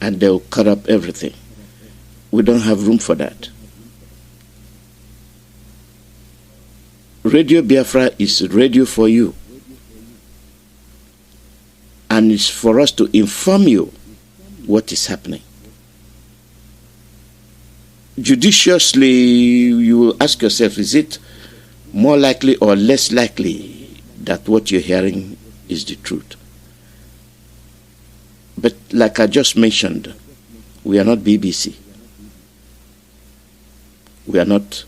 and they'll cut up everything. We don't have room for that. Radio Biafra is radio for you. And it's for us to inform you what is happening. Judiciously, you will ask yourself, is it more likely or less likely that what you're hearing is the truth? But like I just mentioned, we are not BBC. We are not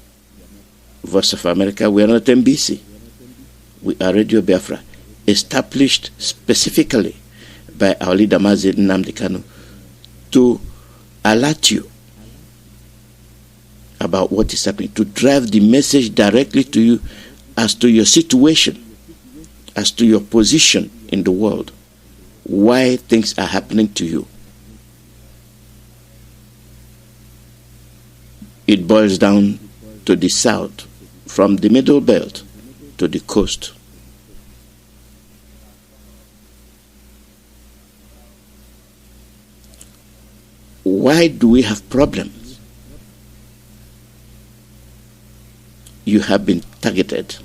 Voice of America. We are not NBC. We are Radio Biafra, established specifically by our leader Mazi Nnamdi to alert you about what is happening, to drive the message directly to you as to your situation, as to your position in the world, why things are happening to you. It boils down to the south, from the middle belt to the coast. Why do we have problems? You have been targeted.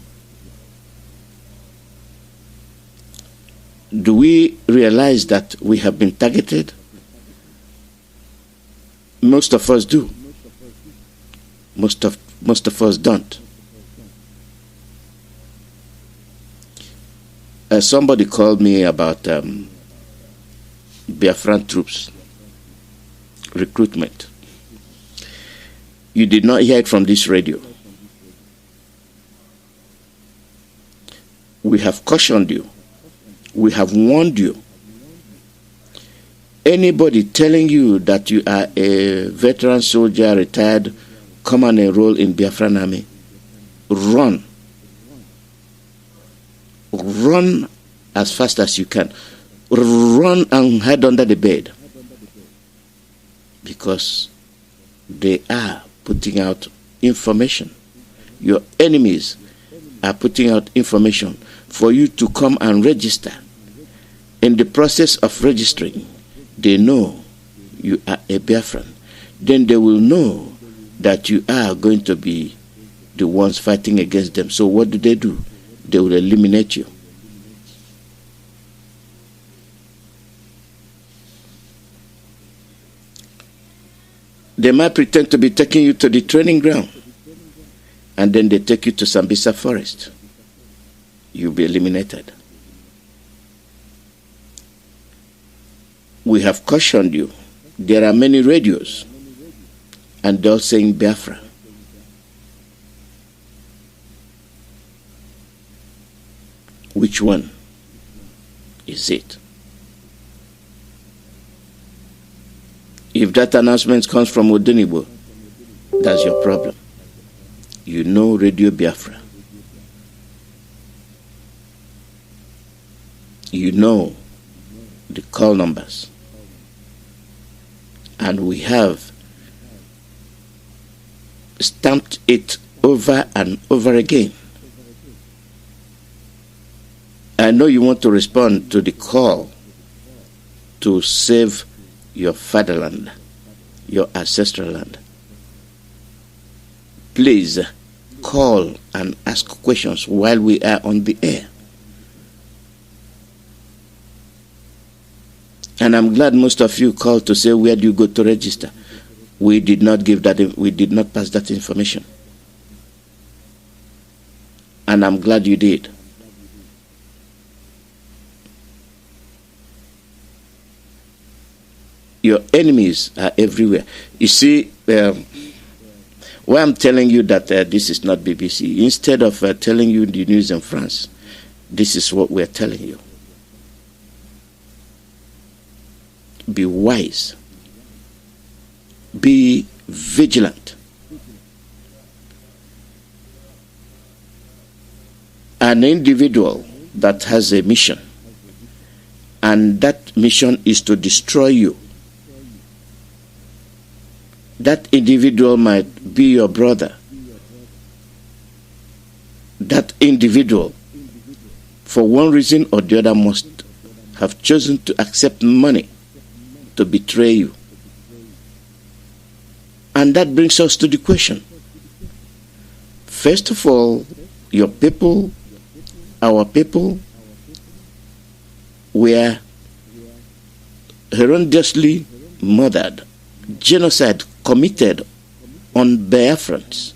Do we realize that we have been targeted? Most of us do. Most of us don't. Somebody called me about Biafran troops recruitment. You did not hear it from this radio. We have cautioned you. We have warned you. Anybody telling you that you are a veteran soldier, retired, come and enroll in Biafran army, run. Run as fast as you can. Run and hide under the bed. Because they are putting out information. Your enemies are putting out information for you to come and register. In the process of registering, they know you are a Biafran. Then they will know that you are going to be the ones fighting against them. So what do? They will eliminate you. They might pretend to be taking you to the training ground, and then they take you to Sambisa forest. You'll be eliminated. We have cautioned you. There are many radios, and they're saying Biafra. Which one is it? If that announcement comes from Odenibo, that's your problem. You know Radio Biafra. You know the call numbers. And we have stamped it over and over again. I know you want to respond to the call to save your fatherland, your ancestral land. Please call and ask questions while we are on the air. And I'm glad most of you called to say, where do you go to register? We did not give that, we did not pass that information. And I'm glad you did. Your enemies are everywhere. You see, why I'm telling you that this is not BBC, instead of telling you the news in France, this is what we're telling you. Be wise. Be vigilant. An individual that has a mission, and that mission is to destroy you. That individual might be your brother. That individual, for one reason or the other, must have chosen to accept money to betray you. And that brings us to the question. First of all, your people, our people, were horrendously murdered, genocide committed on Biafrans.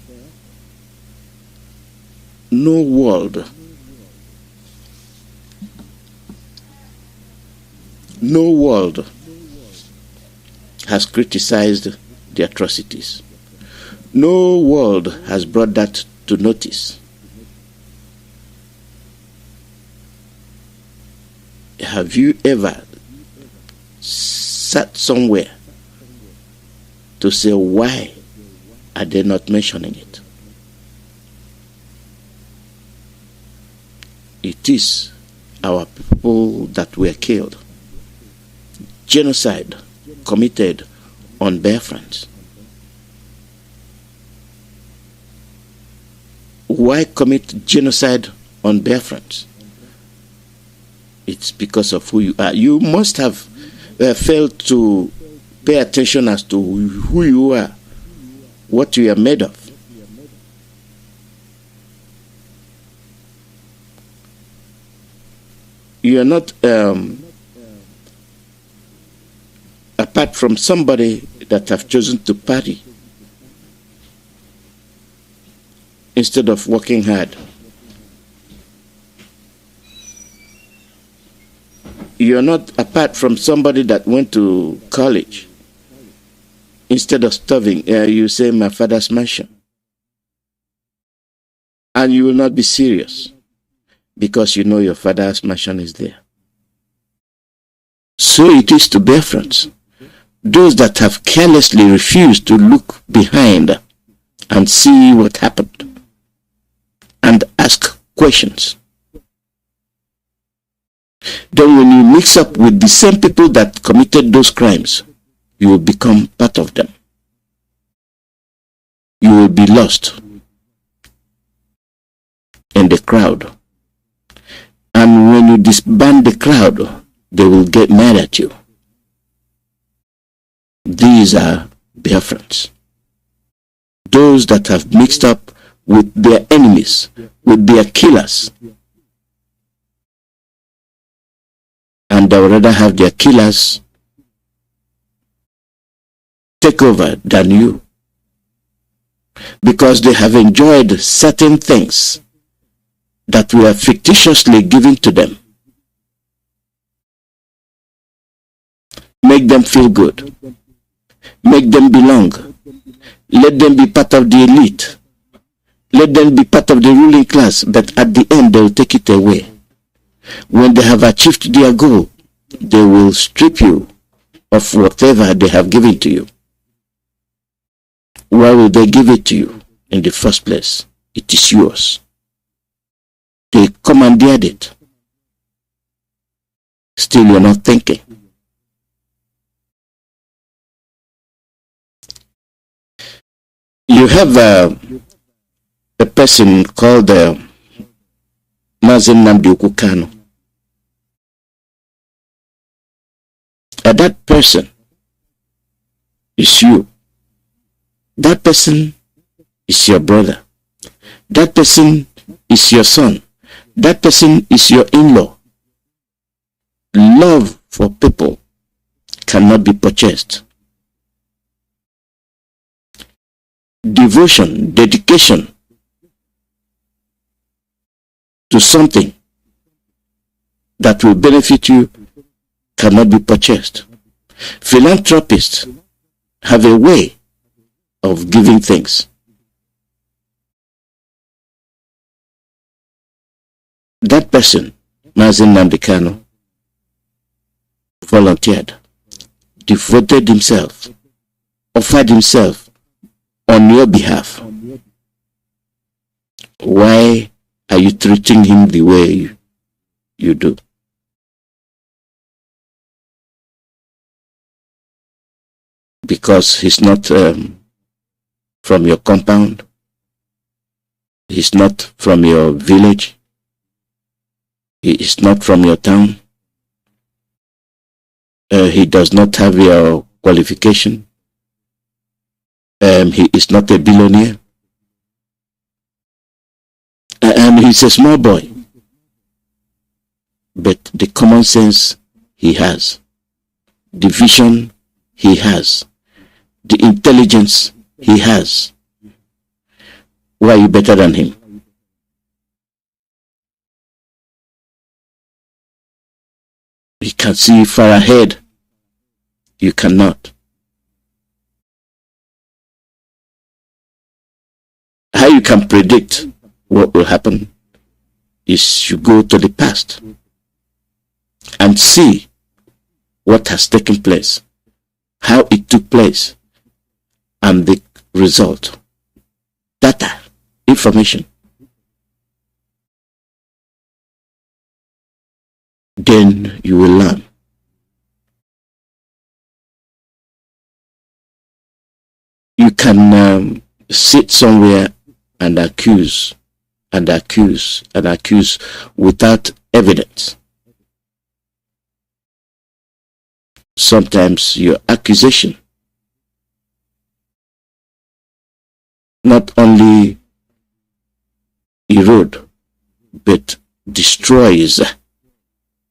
No world has criticized the atrocities. No world has brought that to notice. Have you ever sat somewhere to say, why are they not mentioning it? It is our people that were killed. Genocide committed on Biafrans. Why commit genocide on Biafrans? It's because of who you are. You must have failed to pay attention as to who you are, what you are made of. You are not apart from somebody that have chosen to party instead of working hard. You are not apart from somebody that went to college instead of studying. You say, my father's mansion. And you will not be serious because you know your father's mansion is there. So it is to Biafrans. Those that have carelessly refused to look behind and see what happened and ask questions. Then when you mix up with the same people that committed those crimes, you will become part of them. You will be lost in the crowd. And when you disband the crowd, they will get mad at you. These are Biafrans. Those that have mixed up with their enemies, with their killers. And they would rather have their killers take over than you. Because they have enjoyed certain things that were fictitiously given to them. Make them feel good. Make them belong. Let them be part of the elite. Let them be part of the ruling class. But at the end, they will take it away. When they have achieved their goal, they will strip you of whatever they have given to you. Why will they give it to you in the first place? It is yours. They commandeered it. Still, you're not thinking. You have a person called Mazi Kanu. And that person is you. That person is your brother. That person is your son. That person is your in-law. Love for people cannot be purchased. Devotion, dedication to something that will benefit you cannot be purchased. Philanthropists have a way of giving things. That person, Nnamdi, volunteered, devoted himself, offered himself on your behalf. Why are you treating him the way you do? Because he's not from your compound. He's not from your village. He is not from your town. he does not have your qualification. He is not a billionaire. And he's a small boy. But the common sense he has, the vision he has, the intelligence he has. Why are you better than him? He can see far ahead. You cannot. How you can predict what will happen is you go to the past and see what has taken place, how it took place, and the result. Data, information. Then you will learn. You can sit somewhere and accuse and accuse and accuse without evidence. Sometimes your accusation not only erode but destroys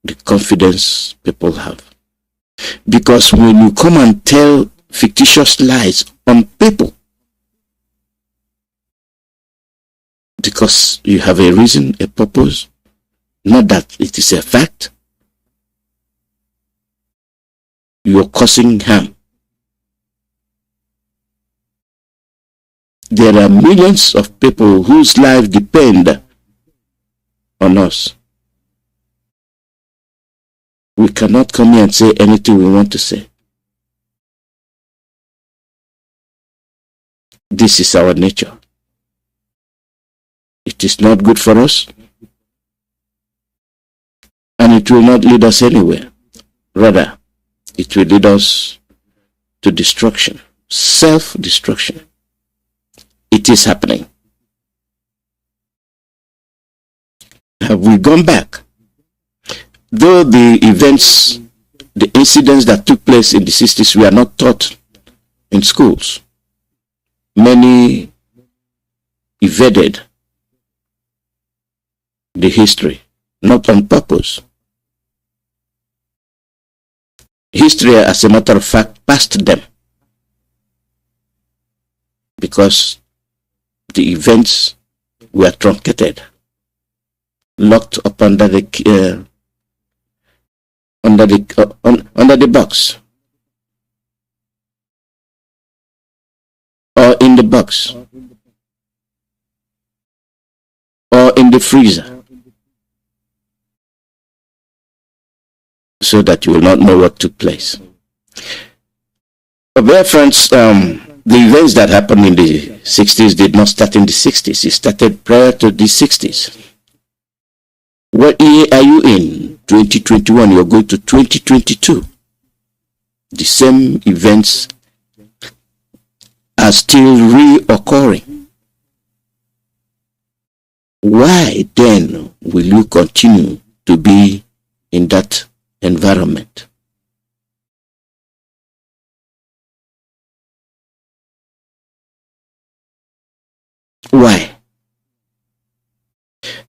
the confidence people have. Because when you come and tell fictitious lies on people, because you have a reason, a purpose, not that it is a fact, you are causing harm. There are millions of people whose lives depend on us. We cannot come here and say anything we want to say. This is our nature. It is not good for us, and it will not lead us anywhere. Rather, it will lead us to destruction, self-destruction. It is happening. Have we gone back? Though the events, the incidents that took place in the 60s were not taught in schools, many evaded the history, not on purpose. History, as a matter of fact, passed them because the events were truncated, locked up under the box, or in the box, or in the freezer, so that you will not know what took place. Biafrans, the events that happened in the 60s did not start in the 60s. It started prior to the 60s. What year are you in? 2021. You're going to 2022. The same events are still reoccurring. Why then will you continue to be in that environment? Why?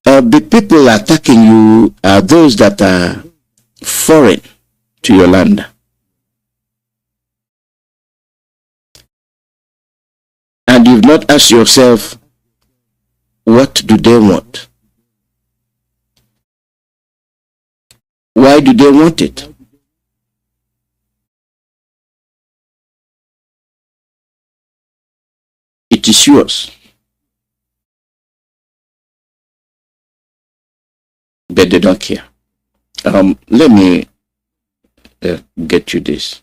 The people attacking you are those that are foreign to your land. And you've not asked yourself, what do they want? Why do they want it? It is yours. But they don't care. Let me get you this.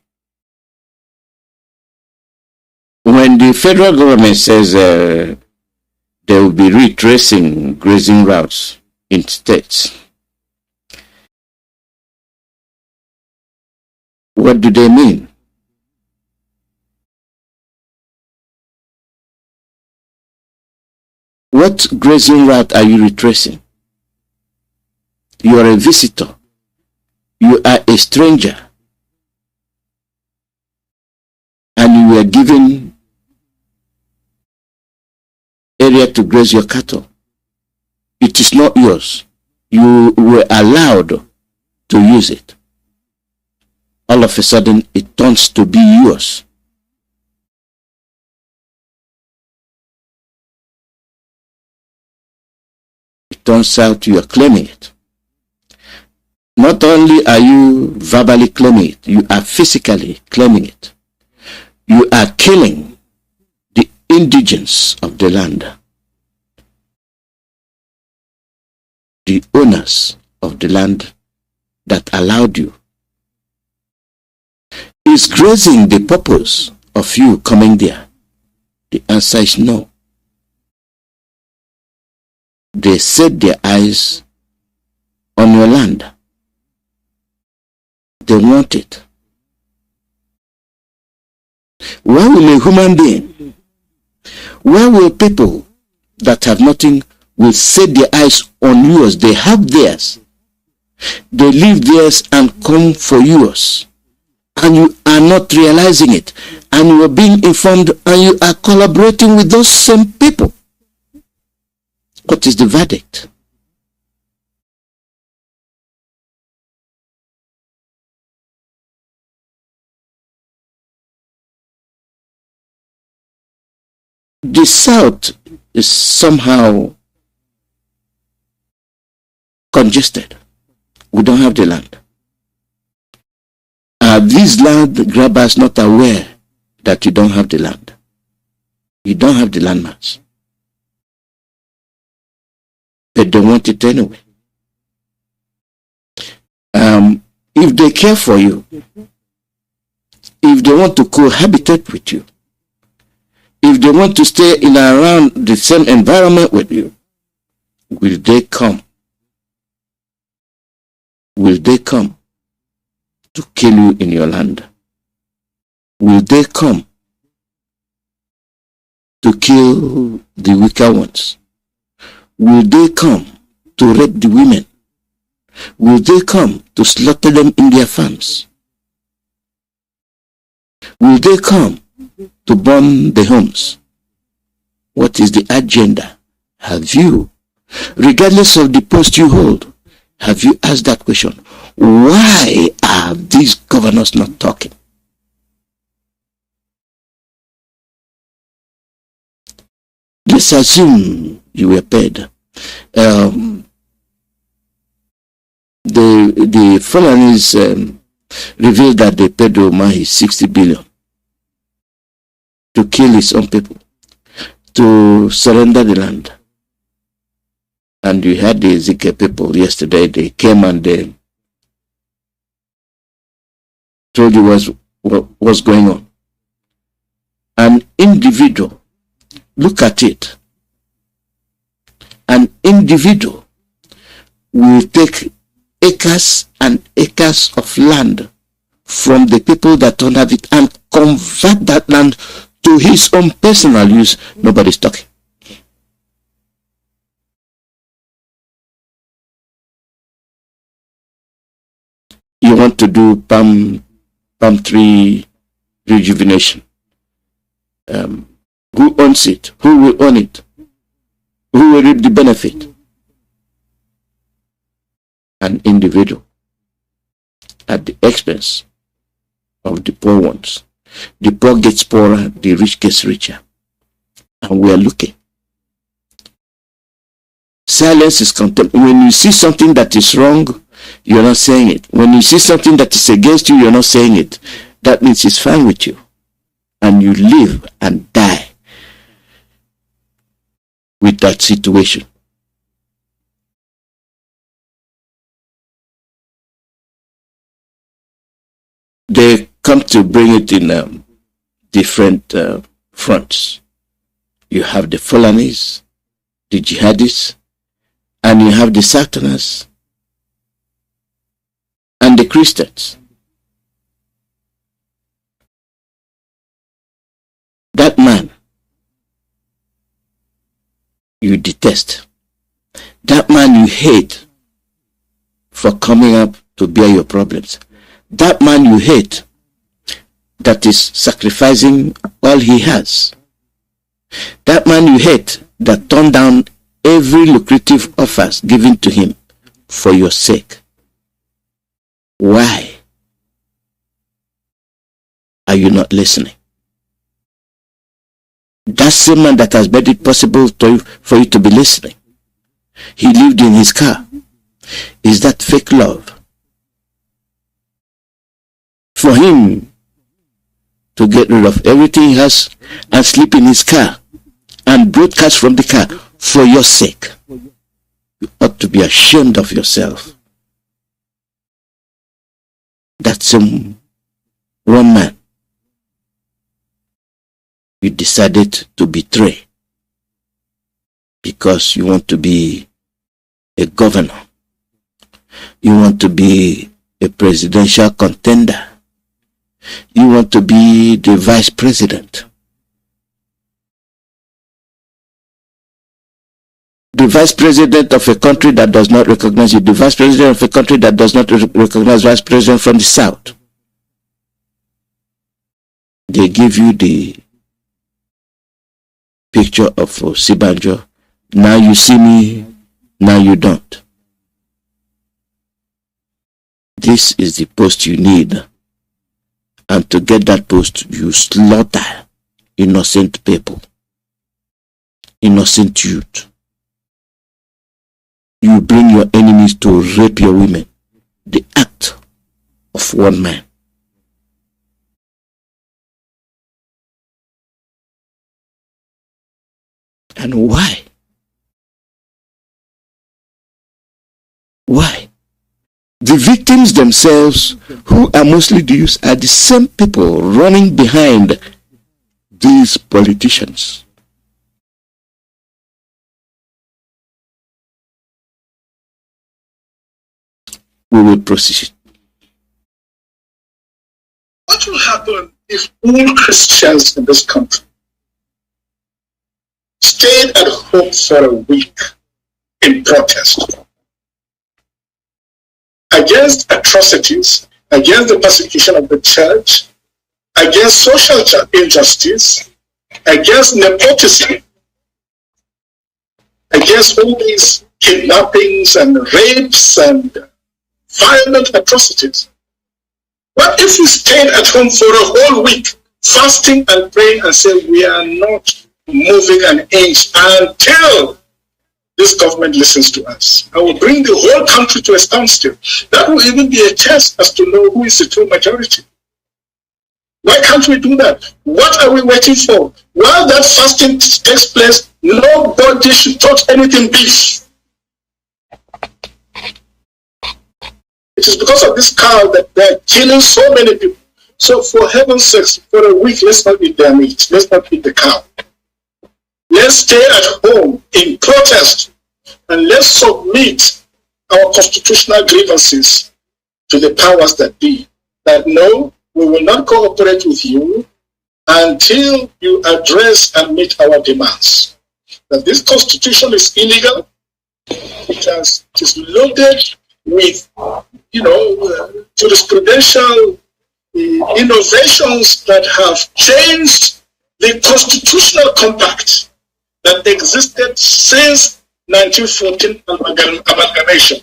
When the federal government says they will be retracing grazing routes in states, what do they mean? What grazing route are you retracing? You are a visitor. You are a stranger. you were given area to graze your cattle. It is not yours. You were allowed to use it. All of a sudden, it turns to be yours. It turns out you are claiming it. Not only are you verbally claiming it, you are physically claiming it. You are killing the indigents of the land, the owners of the land that allowed you. Is grazing the purpose of you coming there? The answer is no. They set their eyes on your land. They want it. Why will a human being, why will people that have nothing will set their eyes on yours? They have theirs. They leave theirs and come for yours. And you are not realizing it. And you are being informed and you are collaborating with those same people. What is the verdict? The South is somehow congested. We don't have the land. Are these land grabbers not aware that you don't have the land? You don't have the landmass. But they want it anyway. If they care for you, if they want to cohabitate with you, if they want to stay in and around the same environment with you, will they come? Will they come to kill you in your land? Will they come to kill the weaker ones? Will they come to rape the women? Will they come to slaughter them in their farms? Will they come to burn the homes? What is the agenda? Have you, regardless of the post you hold, have you asked that question? Why are these governors not talking? Let's assume you were paid. The Fulanis revealed that they paid Omahi 60 billion to kill his own people, to surrender the land. And we had the Zika people yesterday. They came and they told you what's going on. An individual, look at it. An individual will take acres and acres of land from the people that don't have it and convert that land to his own personal use. Nobody's talking. You want to do palm tree rejuvenation. Who owns it? Who will own it? Who will reap the benefit? An individual at the expense of the poor ones. The poor gets poorer, the rich gets richer. And we are looking. Silence is contempt. When you see something that is wrong, you're not saying it. When you see something that is against you, you're not saying it. That means it's fine with you. And you live and die with that situation. They come to bring it in different fronts. You have the Fulanis, the jihadists, and you have the Southerners, and the Christians. That man you detest, that man you hate for coming up to bear your problems, that man you hate that is sacrificing all he has. That man you hate that turned down every lucrative offers given to him for your sake. Why are you not listening? That same man that has made it possible for you to be listening. He lived in his car. Is that fake love? For him to get rid of everything he has and sleep in his car and broadcast from the car for your sake. You ought to be ashamed of yourself. That's one man you decided to betray because you want to be a governor. You want to be a presidential contender. You want to be the vice president. The vice president of a country that does not recognize you. The vice president of a country that does not recognize vice president from the south. They give you the picture of Sibanjo. Now you see me, now you don't. This is the post you need. And to get that post, you slaughter innocent people, innocent youth. You bring your enemies to rape your women. The act of one man. And why? Why? The victims themselves, who are mostly the youth, are the same people running behind these politicians. We will proceed. What will happen if all Christians in this country stayed at home for a week in protest against atrocities, against the persecution of the church, against social injustice, against nepotism, against all these kidnappings and rapes and violent atrocities? What if we stayed at home for a whole week, fasting and praying and say we are not moving an inch until this government listens to us? I will bring the whole country to a standstill. That will even be a test as to know who is the true majority. Why can't we do that? What are we waiting for? While that fasting takes place, nobody should touch anything beef. It is because of this cow that they are killing so many people. So for heaven's sakes, for a week, let's not eat their meat. Let's not eat the cow. Let's stay at home in protest and let's submit our constitutional grievances to the powers that be. That no, we will not cooperate with you until you address and meet our demands. That this constitution is illegal. It is loaded with, jurisprudential innovations that have changed the constitutional compact that existed since 1914 amalgamation,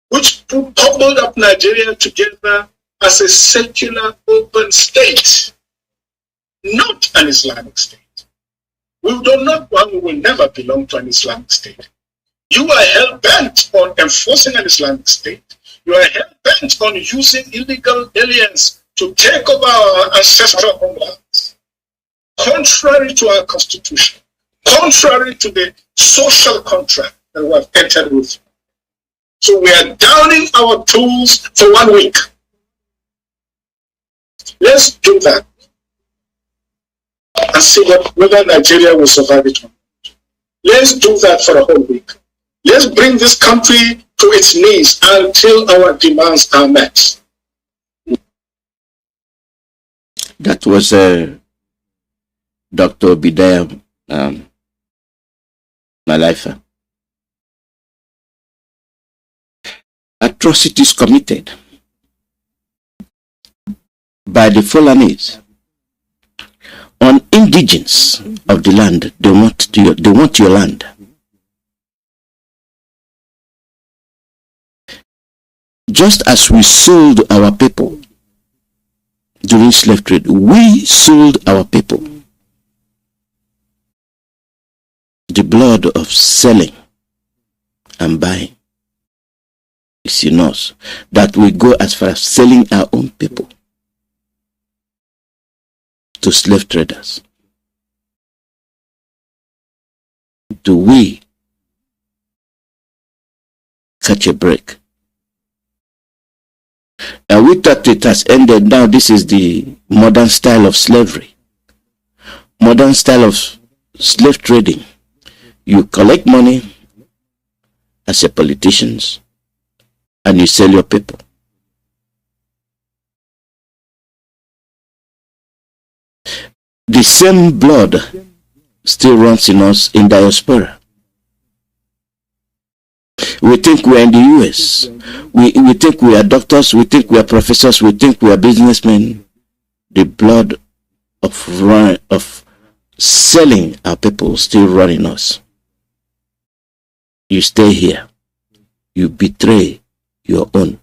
which bubbled up Nigeria together as a secular open state, not an Islamic state. We will never belong to an Islamic state. You are hell-bent on enforcing an Islamic state. You are hell-bent on using illegal aliens to take over our ancestral homelands, contrary to our constitution, contrary to the social contract that we have entered with. So we are downing our tools for 1 week. Let's do that and see whether Nigeria will survive it or not. Let's do that for a whole week. Let's bring this country to its knees until our demands are met. That was Dr. Bidaya Malaifa. Atrocities committed by the Fulanis on indigenes of the land. They want your land. Just as we sold our people during slave trade, we sold our people. The blood of selling and buying is in us, that we go as far as selling our own people to slave traders. Do we catch a break? And we thought it has ended. Now this is the modern style of slavery, modern style of slave trading. You collect money as a politician and you sell your people. The same blood still runs in us in diaspora. We think we are in the US. We think we are doctors. We think we are professors. We think we are businessmen. The blood of selling our people still runs in us. You stay here. You betray your own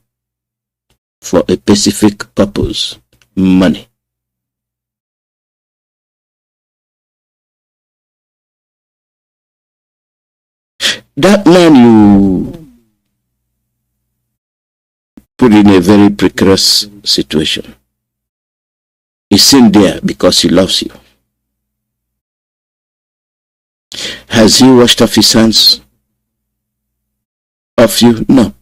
for a specific purpose, money. That man you put in a very precarious situation. He's in there because he loves you. Has he washed off his hands of you? No.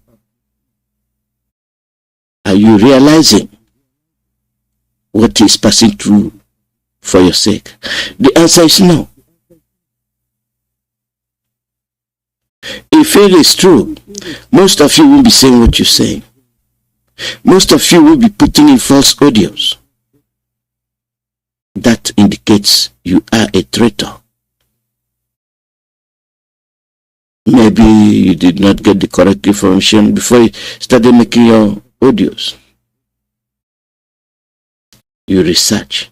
Are you realizing what he's passing through for your sake? The answer is no. If it is true, most of you will be saying what you're saying. Most of you will be putting in false audios. That indicates you are a traitor. Maybe you did not get the correct information before you started making your audios. You research.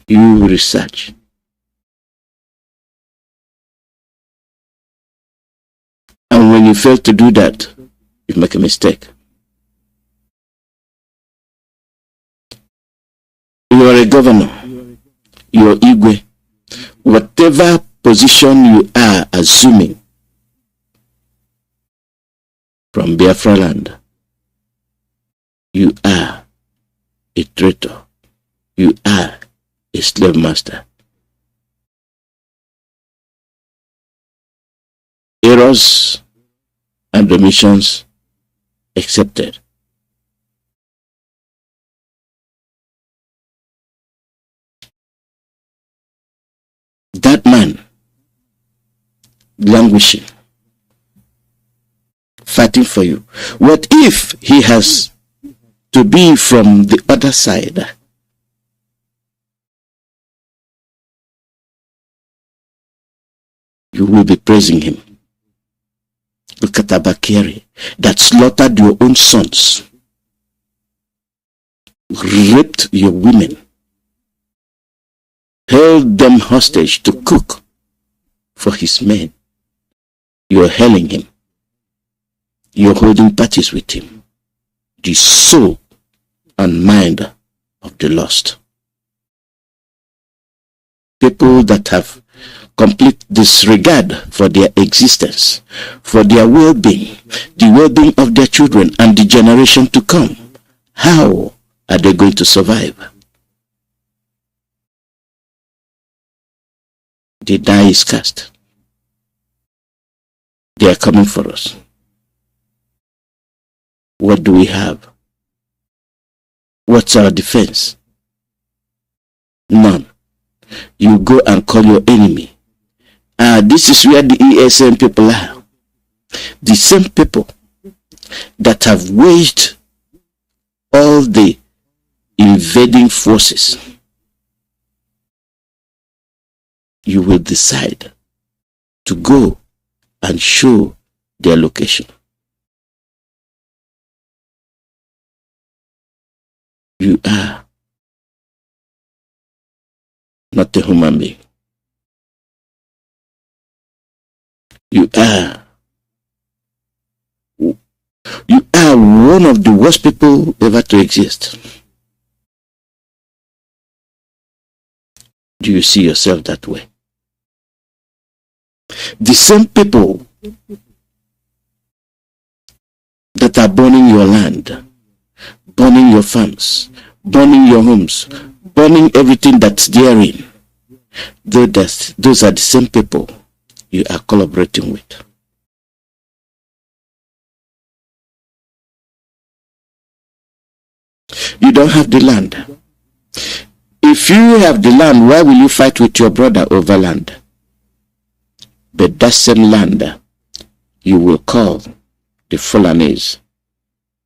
You research. And when you fail to do that, you make a mistake. You are a governor. You are Igwe. Whatever position you are assuming from Biafra land, you are a traitor. You are a slave master. Errors and omissions accepted. That man languishing, fighting for you. What if he has to be from the other side? You will be praising him. Look at Abakiri that slaughtered your own sons, raped your women, held them hostage to cook for his men. You're hailing him. You're holding parties with him. The soul and mind of the lost. People that have complete disregard for their existence, for their well-being, the well-being of their children and the generation to come. How are they going to survive? The die is cast. They are coming for us. What do we have? What's our defense? None. You go and call your enemy. This is where the ESN people are. The same people that have waged all the invading forces. You will decide to go and show their location. You are not a human being. You are one of the worst people ever to exist. Do you see yourself that way? The same people that are burning your land, burning your farms, burning your homes, burning everything that's therein, those are the same people you are collaborating with. You don't have the land. If you have the land, why will you fight with your brother over land? But that same land, you will call the Fulanese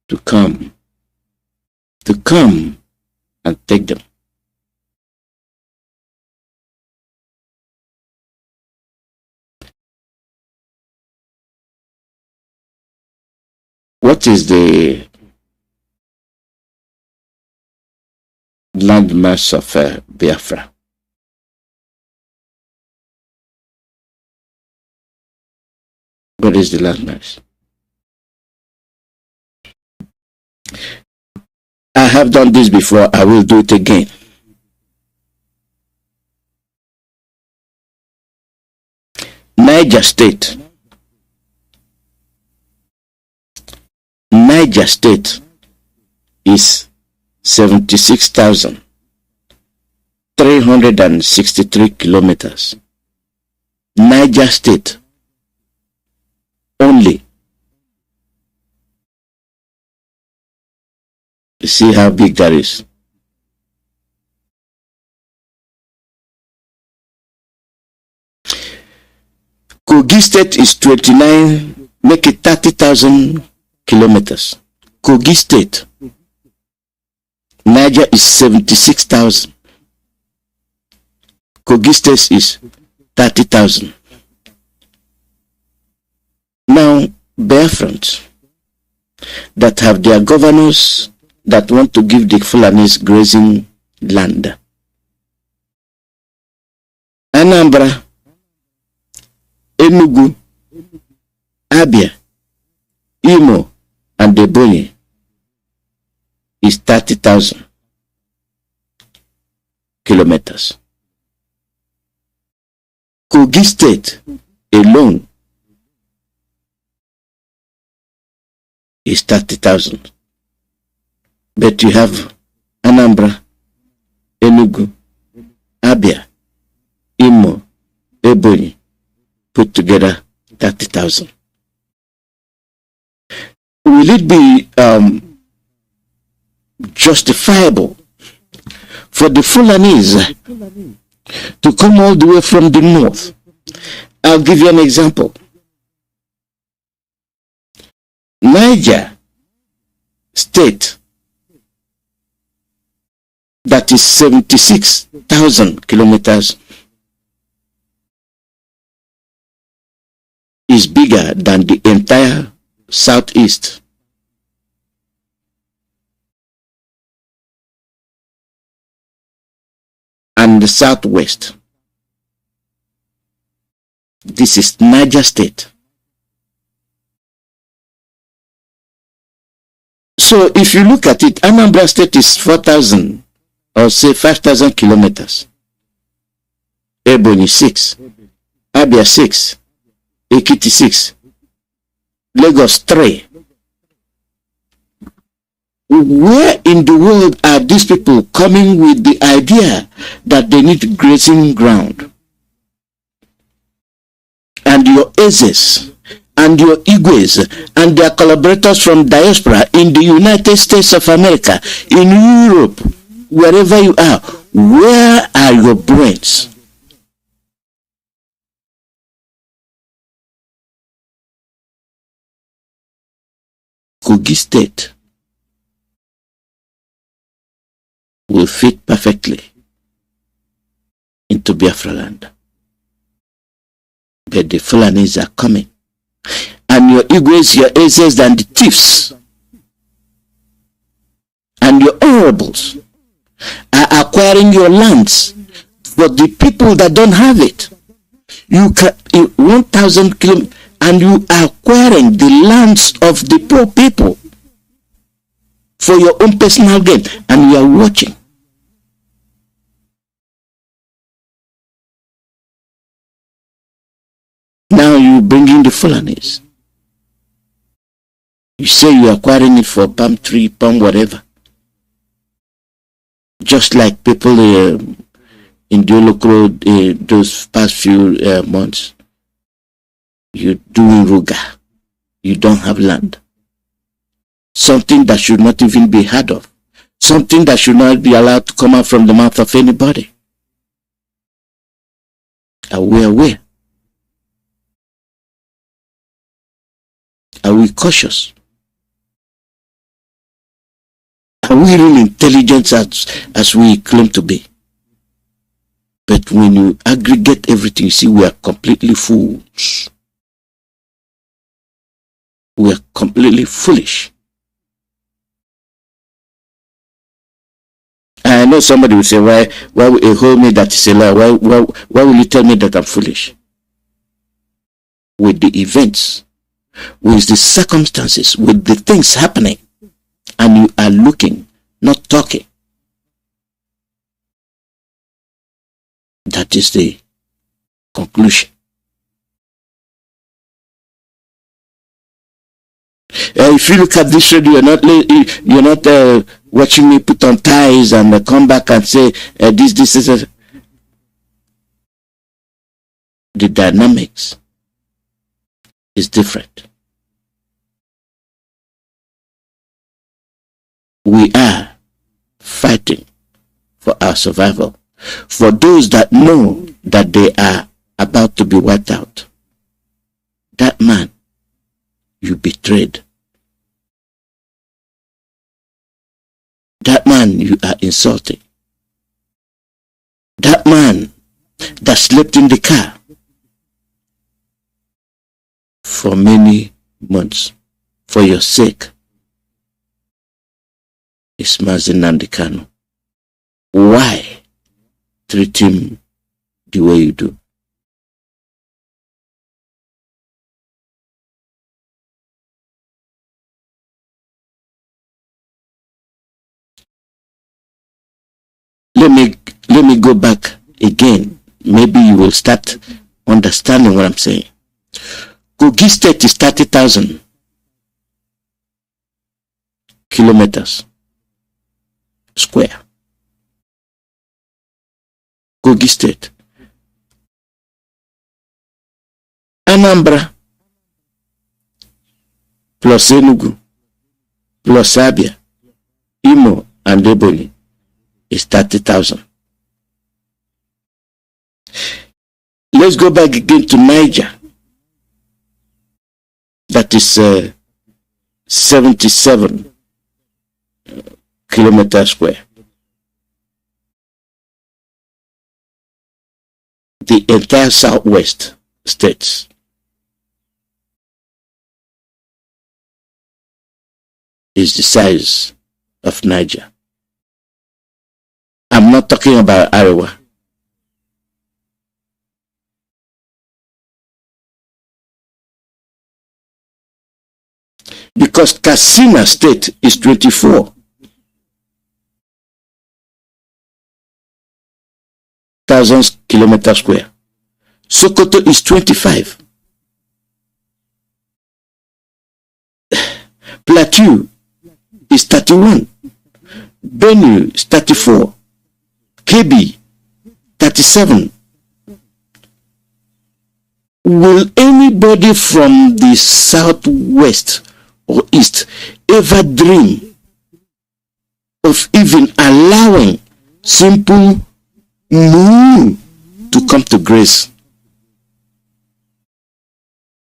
to come and take them. What is the landmass of Biafra? What is the landmass? I have done this before. I will do it again. Niger State. Niger State is 76,363 kilometers. Niger State only. You see how big that is. Kogi State is 29, make it 30,000 kilometers. Kogi State. Niger is 76,000. Kogi State is 30,000. Now, Biafrans that have their governors that want to give the Fulanese grazing land. Anambra, Enugu, Abia, Imo, and Ebonyi is 30,000 kilometers. Kogi State alone is 30,000. But you have Anambra, Enugu, Abia, Imo, Ebonyi, put together 30,000. Will it be justifiable for the Fulanese to come all the way from the north? I'll give you an example. Niger State, that is 76,000 kilometers, is bigger than the entire southeast. And the southwest. This is Niger State. So if you look at it, Anambra State is 4,000 or say 5,000 kilometers. Ebonyi 6, Abia 6, Ekiti 6, Lagos 3. Where in the world are these people coming with the idea that they need grazing ground? And your Ezes and your Igwes and their collaborators from diaspora in the United States of America, in Europe, wherever you are, where are your brains? Kogi State will fit perfectly into Biafra land. But the Fulanese are coming. And your Igwes, your Ezes, and the thieves, and your honorables are acquiring your lands for the people that don't have it. You can 1,000 kilometers, and you are acquiring the lands of the poor people for your own personal gain, and you are watching. Now you bring in the Fulanis. You say you are acquiring it for palm tree, palm whatever. Just like people in the local those past few months. You're doing ruga. You don't have land. Something that should not even be heard of. Something that should not be allowed to come out from the mouth of anybody. Are we aware? Are we cautious? Are we really intelligent as we claim to be? But when you aggregate everything, you see we are completely fools. We are completely foolish. I know somebody will say, why will you hold me that is a lie? Why will you tell me that I'm foolish? With the events, with the circumstances, with the things happening, and you are looking, not talking. That is the conclusion. If you look at this radio, you're not watching me put on ties and come back and say this is the dynamics is different. We are fighting for our survival. For those that know that they are about to be wiped out, that man you betrayed, that man you are insulting, that man that slept in the car for many months for your sake is Mazi Nnamdi. Why treat him the way you do? Let me go back again. Maybe you will start understanding what I'm saying. Kogi State is 30,000 kilometers square. Kogi State. Anambra plus Enugu plus Abia, Imo and Ebonyi is 30,000. Let's go back again to Niger. That is 77 kilometers square. The entire southwest states is the size of Niger. I'm not talking about Arewa. Because Katsina State is 24,000 kilometers square. Sokoto is 25. Plateau is 31. Benue is 34. Kebbi 37. Will anybody from the southwest or east ever dream of even allowing simple Mu to come to grace?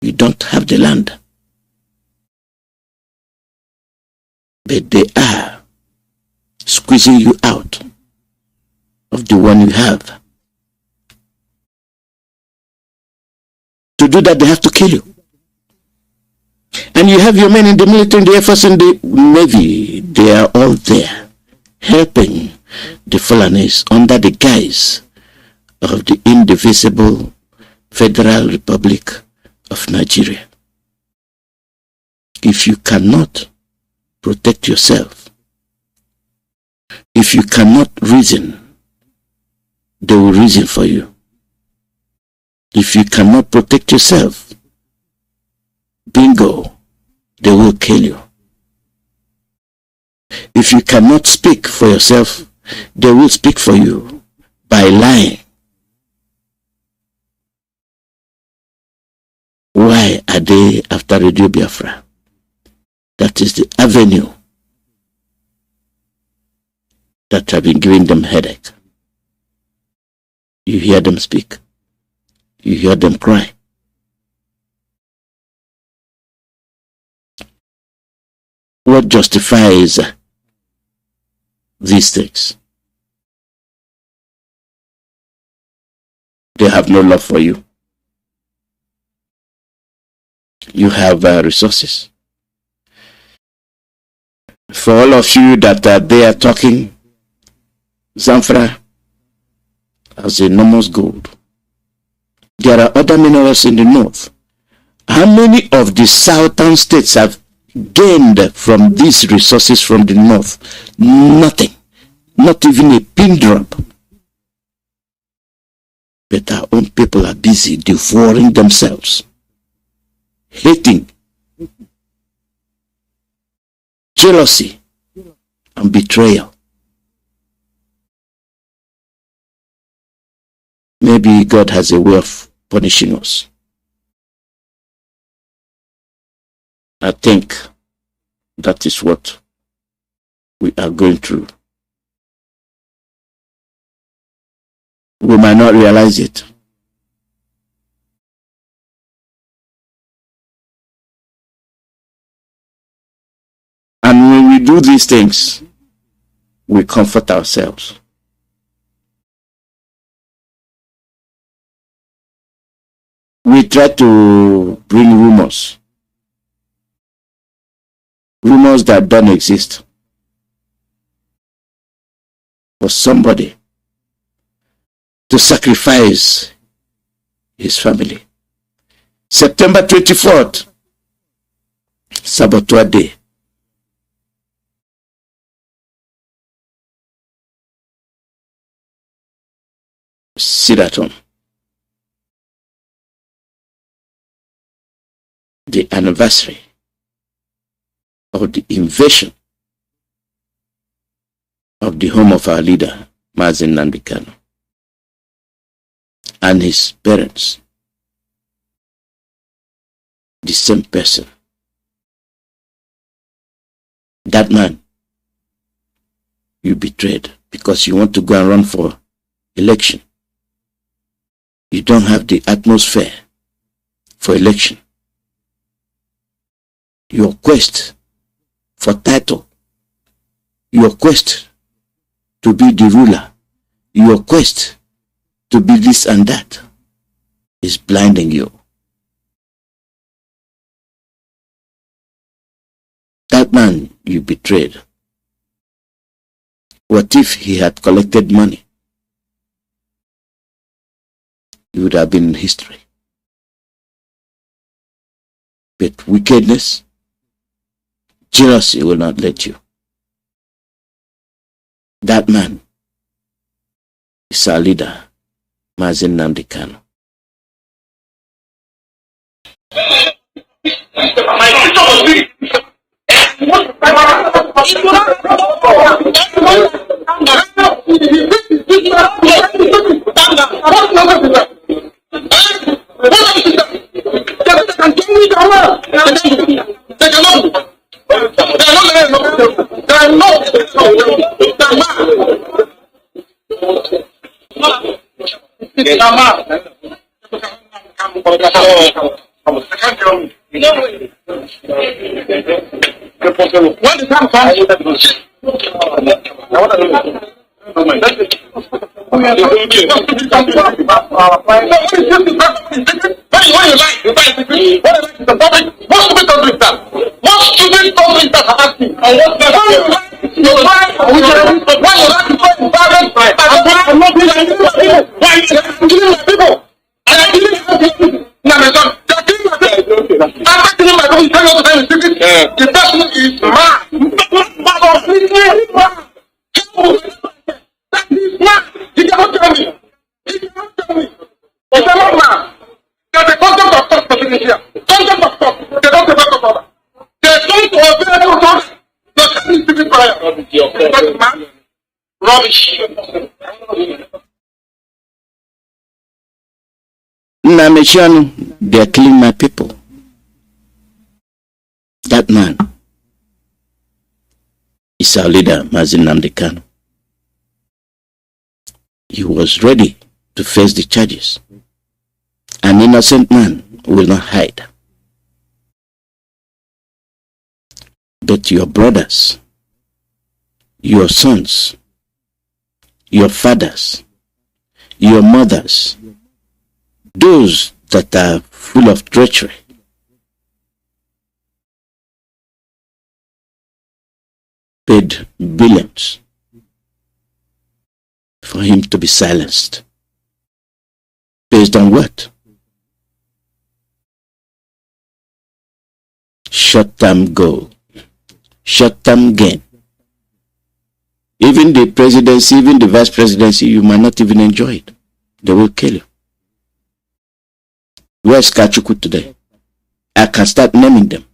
You don't have the land, but they are squeezing you out of the one you have. To do that, they have to kill you. And you have your men in the military, in the Air Force, in the Navy. They are all there, helping the Fulanis under the guise of the indivisible Federal Republic of Nigeria. If you cannot protect yourself, if you cannot reason, they will reason for you. If you cannot protect yourself, bingo, they will kill you. If you cannot speak for yourself, they will speak for you by lying. Why are they after Radio Biafra? That is the avenue that have been giving them headache. You hear them speak. You hear them cry. What justifies these things? They have no love for you. You have resources. For all of you that they are talking, Zamfara has enormous gold. There are other minerals in the north. How many of the southern states have gained from these resources from the north? Nothing. Not even a pin drop. But our own people are busy devouring themselves, hating, jealousy, and betrayal. Maybe God has a way of punishing us. I think that is what we are going through. We might not realize it. And when we do these things, we comfort ourselves. We try to bring rumors that don't exist, for somebody to sacrifice his family. September 24th, Saboteur Day. Sit at home. The anniversary of the invasion of the home of our leader, Mazi Kanu, and his parents, the same person. That man you betrayed because you want to go and run for election. You don't have the atmosphere for election. Your quest for title, your quest to be the ruler, your quest to be this and that is blinding you. That man you betrayed, what if he had collected money? It would have been in history. But wickedness, jealousy will not let you. That man is our leader, Mazi Kanu. When the time comes, when I'm not killing my people. Why? I'm killing my people. And I'm killing my people. Now, my son, they're killing my people. After killing my people, you tell me what I'm thinking. The person is mad. That is mad. He cannot tell me. He cannot tell me. But I'm not mad. There's a concept of talk here. Concept of talk. They don't talk about it. They don't obey the talk. They can't speak it prayer. That's mad. Rubbish. Nnamdi, they're killing my people. That man is our leader, Mazi Kanu. He was ready to face the charges. An innocent man will not hide. But your brothers, your sons, your fathers, your mothers, those that are full of treachery, paid billions for him to be silenced. Based on what? Short-term goal, short-term gain. Even the presidency, even the vice presidency, you might not even enjoy it. They will kill you. Where's Kachuku today? I can start naming them.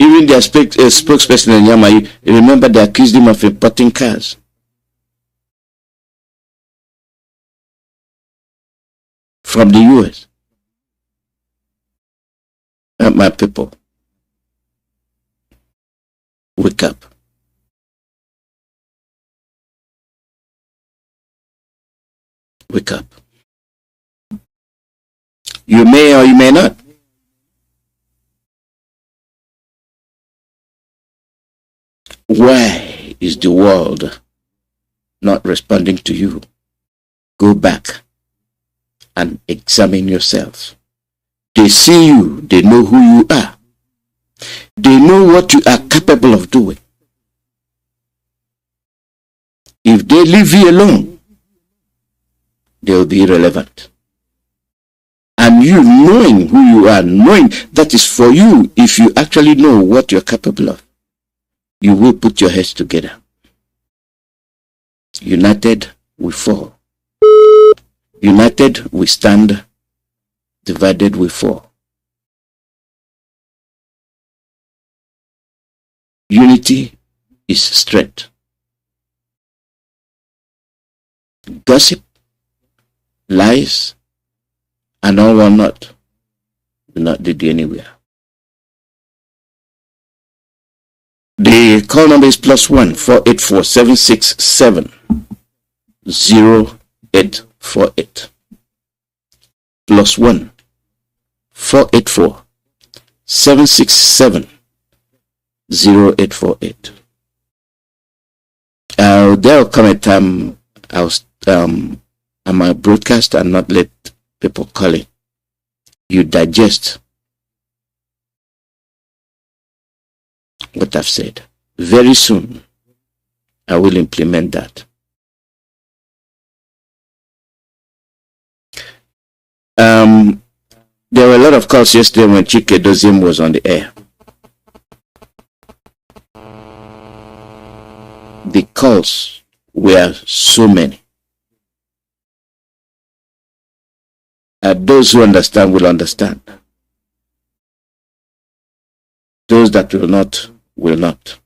Even their spokesperson in Yama, remember they accused him of importing cars. From the US. My people, wake up. Wake up. You may or you may not. Why is the world not responding to you? Go back and examine yourself. They see you, they know who you are. They know what you are capable of doing. If they leave you alone, they will be irrelevant. And you knowing who you are, knowing that is for you, if you actually know what you're capable of, you will put your heads together. United we fall. United we stand. Divided we fall. Unity is strength. Gossip, lies, and all or not will not lead you anywhere. The call number is +1 484 767 0848. +1 484 767 0848. There'll come a time I might broadcast and not let people call it. You digest what I've said. Very soon, I will implement that. There were a lot of calls yesterday when Chike Dozim was on the air. The calls were so many. Those who understand will understand. Those that will not, will not.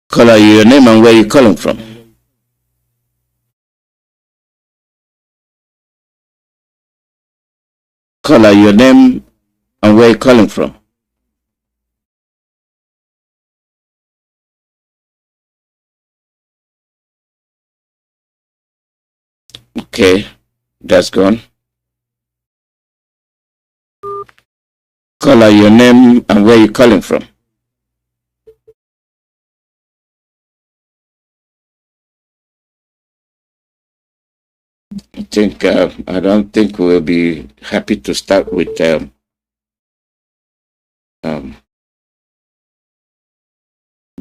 Caller, your name and where you calling from? Caller, your name and where you calling from? Okay, that's gone. Caller, your name and where you calling from? I don't think we'll be happy to start with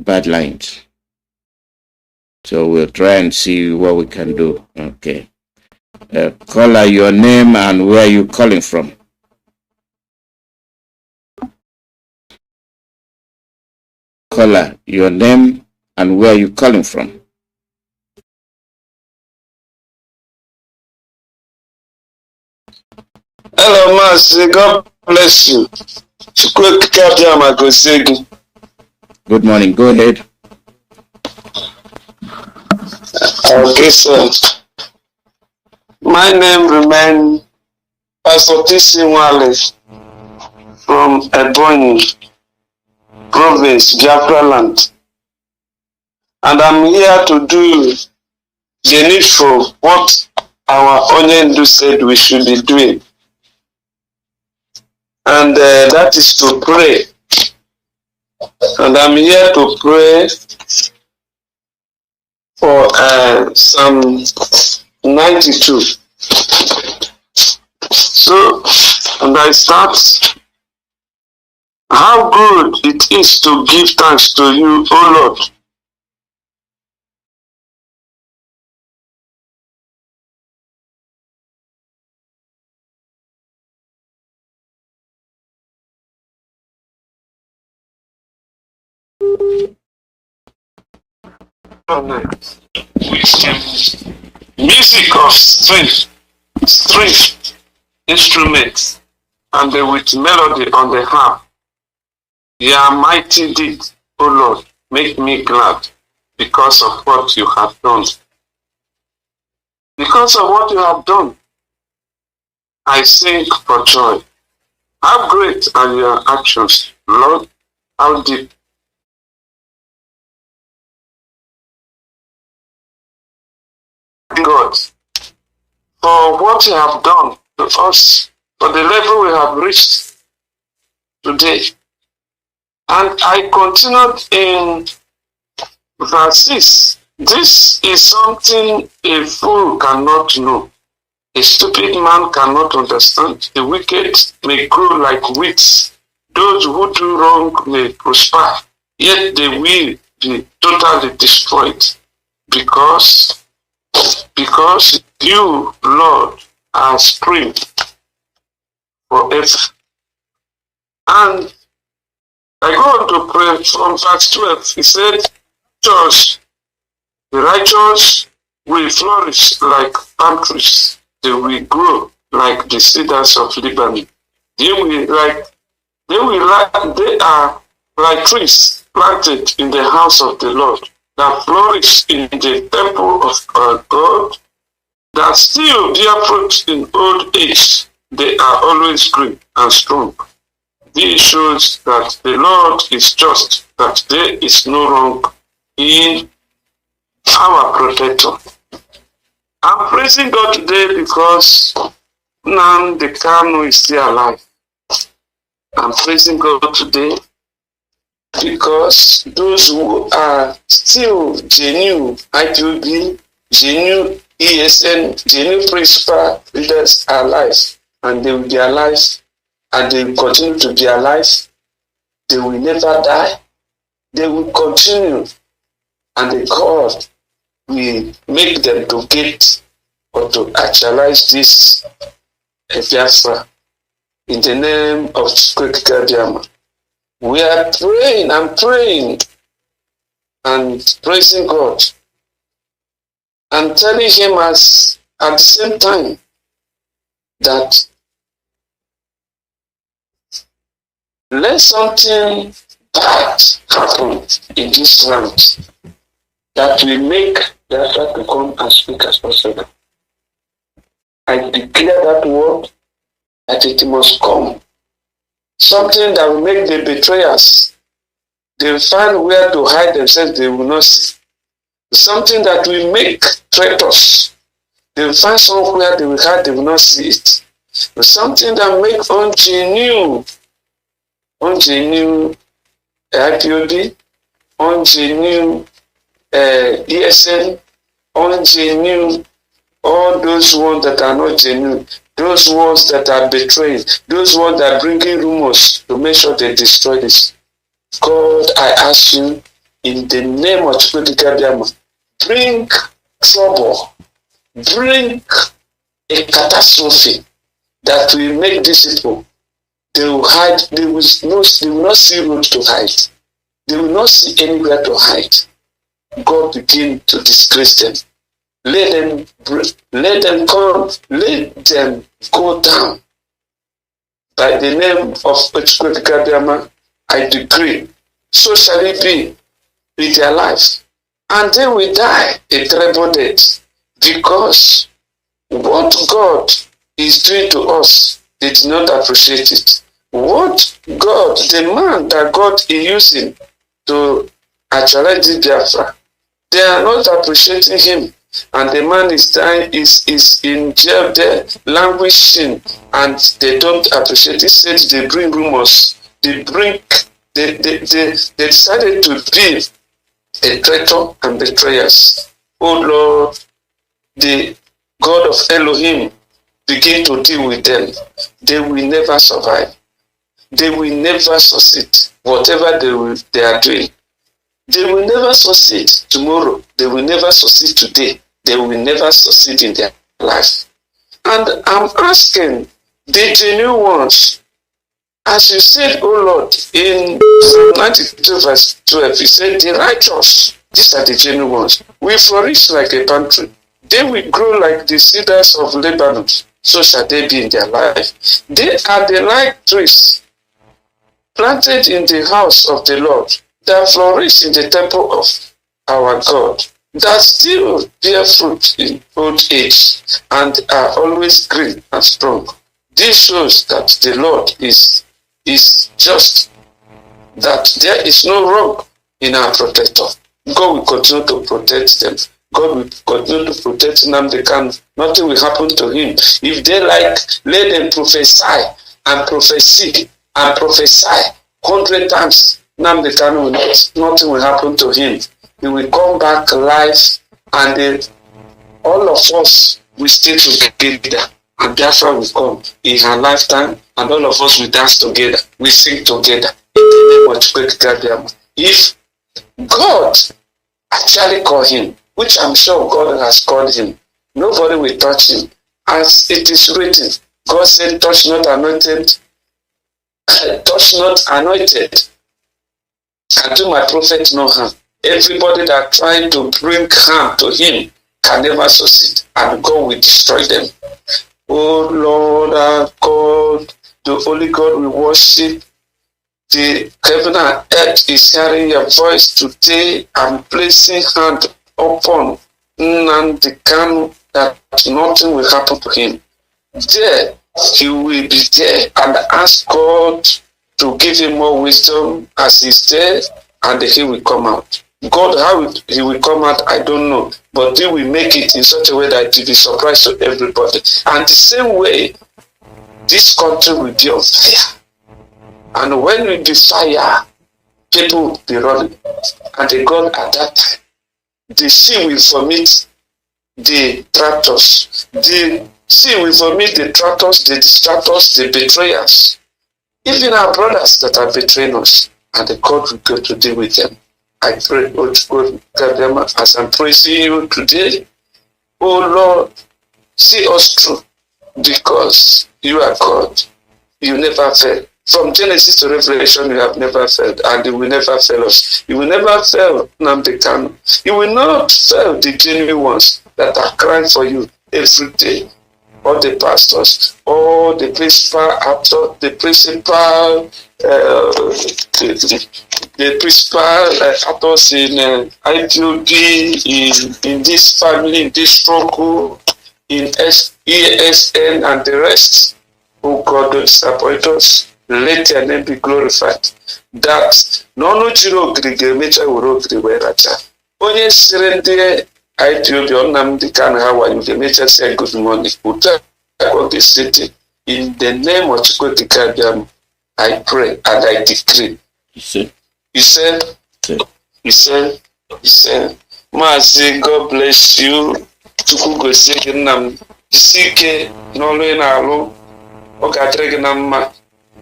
bad lines. So we'll try and see what we can do. Okay. Caller, your name and where you calling from. Caller, your name and where you calling from. Hello, Mazi. God bless you. Good morning. Go ahead. Okay, sir. My name remains Pastor T.C. Wale from Ebonyi province, Biafra land. And I'm here to do the needful what our Onyendu said we should be doing. And that is to pray. And I'm here to pray for Psalm 92. So, and I start, how good it is to give thanks to you, O Lord. With music of string instruments, and with melody on the harp. Your mighty deed, O Lord, make me glad because of what you have done. Because of what you have done, I sing for joy. How great are your actions, Lord? How deep. God, for what you have done to us, for the level we have reached today. And I continued in verse 6. This is something a fool cannot know. A stupid man cannot understand. The wicked may grow like weeds. Those who do wrong may prosper, yet they will be totally destroyed. Because you, Lord, are supreme forever. And I go on to pray from verse 12. He said, the righteous will flourish like palm trees. They will grow like the cedars of Lebanon. They are like trees planted in the house of the Lord, that flourish in the temple of our God, that still bear fruit in old age. They are always green and strong. This shows that the Lord is just, that there is no wrong in our protector. I'm praising God today because Nnamdi Kanu is still alive. I'm praising God today because those who are still genuine Ipob, genuine ESN, genuine principal leaders are alive, and they will be alive, and they will continue to be alive. They will never die. They will continue, and the God will make them to get or to actualize this Biafra in the name of Biafra. We are praying, I'm praying and praising God and telling him at the same time that let something bad happen in this land that will make Biafra to come as quick as possible. I declare that word that it must come. Something that will make the betrayers, they will find where to hide themselves, they will not see. Something that will make traitors, they will find somewhere they will hide, they will not see it. Something that make ungenuine Ipob, ungenuine ESN, ungenuine, all those ones that are not genuine, those ones that are betraying, those ones that are bringing rumors to make sure they destroy this. God, I ask you in the name of Chukwuka, bring trouble, bring a catastrophe that will make these people, they will hide, they will not see road to hide. They will not see anywhere to hide. God begin to disgrace them. Let them come, let them go down. By the name of Chukwuka, I decree, so shall it be with their life. And they will die a terrible death, because what God is doing to us, they did not appreciate it. What God, the man that God is using to actualize the Biafra, they are not appreciating him. And the man is dying, is in jail there, languishing, and they don't appreciate it. Said they bring rumors, they decided to be a traitor and betrayers. Oh Lord, the God of Elohim, begin to deal with them. They will never survive. They will never succeed. Whatever they are doing, they will never succeed tomorrow. They will never succeed today. They will never succeed in their life. And I'm asking the genuine ones, as you said, oh Lord, in Psalm 92 verse 12, you said, the righteous, these are the genuine ones, will flourish like a palm tree. They will grow like the cedars of Lebanon. So shall they be in their life. They are the like trees planted in the house of the Lord, that flourish in the temple of our God, that still bear fruit in old age, and are always green and strong. This shows that the Lord is just, that there is no wrong in our protector. God will continue to protect them. God will continue to protect Nnamdi Kanu. Nothing will happen to him. If they like, let them prophesy and prophesy and prophesy 100 times. Nnamdi Kanu will not, nothing will happen to him. He will come back alive, and all of us will stay together. And Biafra will come in her lifetime, and all of us will dance together. We sing together. In the name of Chukwuka. If God actually call him, which I'm sure God has called him, nobody will touch him. As it is written, God said, touch not anointed, and do my prophet no harm. Everybody that trying to bring harm to him can never succeed, and God will destroy them. Oh Lord our God, the Holy God we worship. The heaven and earth is hearing your voice today and placing hand upon Nnamdi Kanu, that nothing will happen to him. There, he will be there, and ask God to give him more wisdom as he's there, and he will come out. God, how he will come out, I don't know, but he will make it in such a way that it will be surprise to everybody. And the same way, this country will be on fire. And when we be fire, people will be running. And the God at that time, the sea will vomit the tractors. The sea will vomit the tractors, the distractors, the betrayers. Even our brothers that are betraying us, and the God will go to deal with them. I pray, oh God, as I'm praising you today, oh Lord, see us through, because you are God. You never fail. From Genesis to Revelation, you have never failed, and you will never fail us. You will never fail Nnamdi Kanu. You will not fail the genuine ones that are crying for you every day. All the pastors, all the principal actors, the principal actors in Ipob, in this family, in this struggle, in ESN and the rest. Oh God, don't disappoint us. Let your name be glorified. That no jiro grige mecha wuro griwe racha. Onye sirende Ipob Nnamdi Kanu, how are you? The nature say good morning. Uta of the city. In the name of Chukwuka, I pray and I decree. You said, Mazi, God bless you. Chukwuka say Nnamdi. Isike n'olu na-alụ, ọ ga-adịrị gị na mma.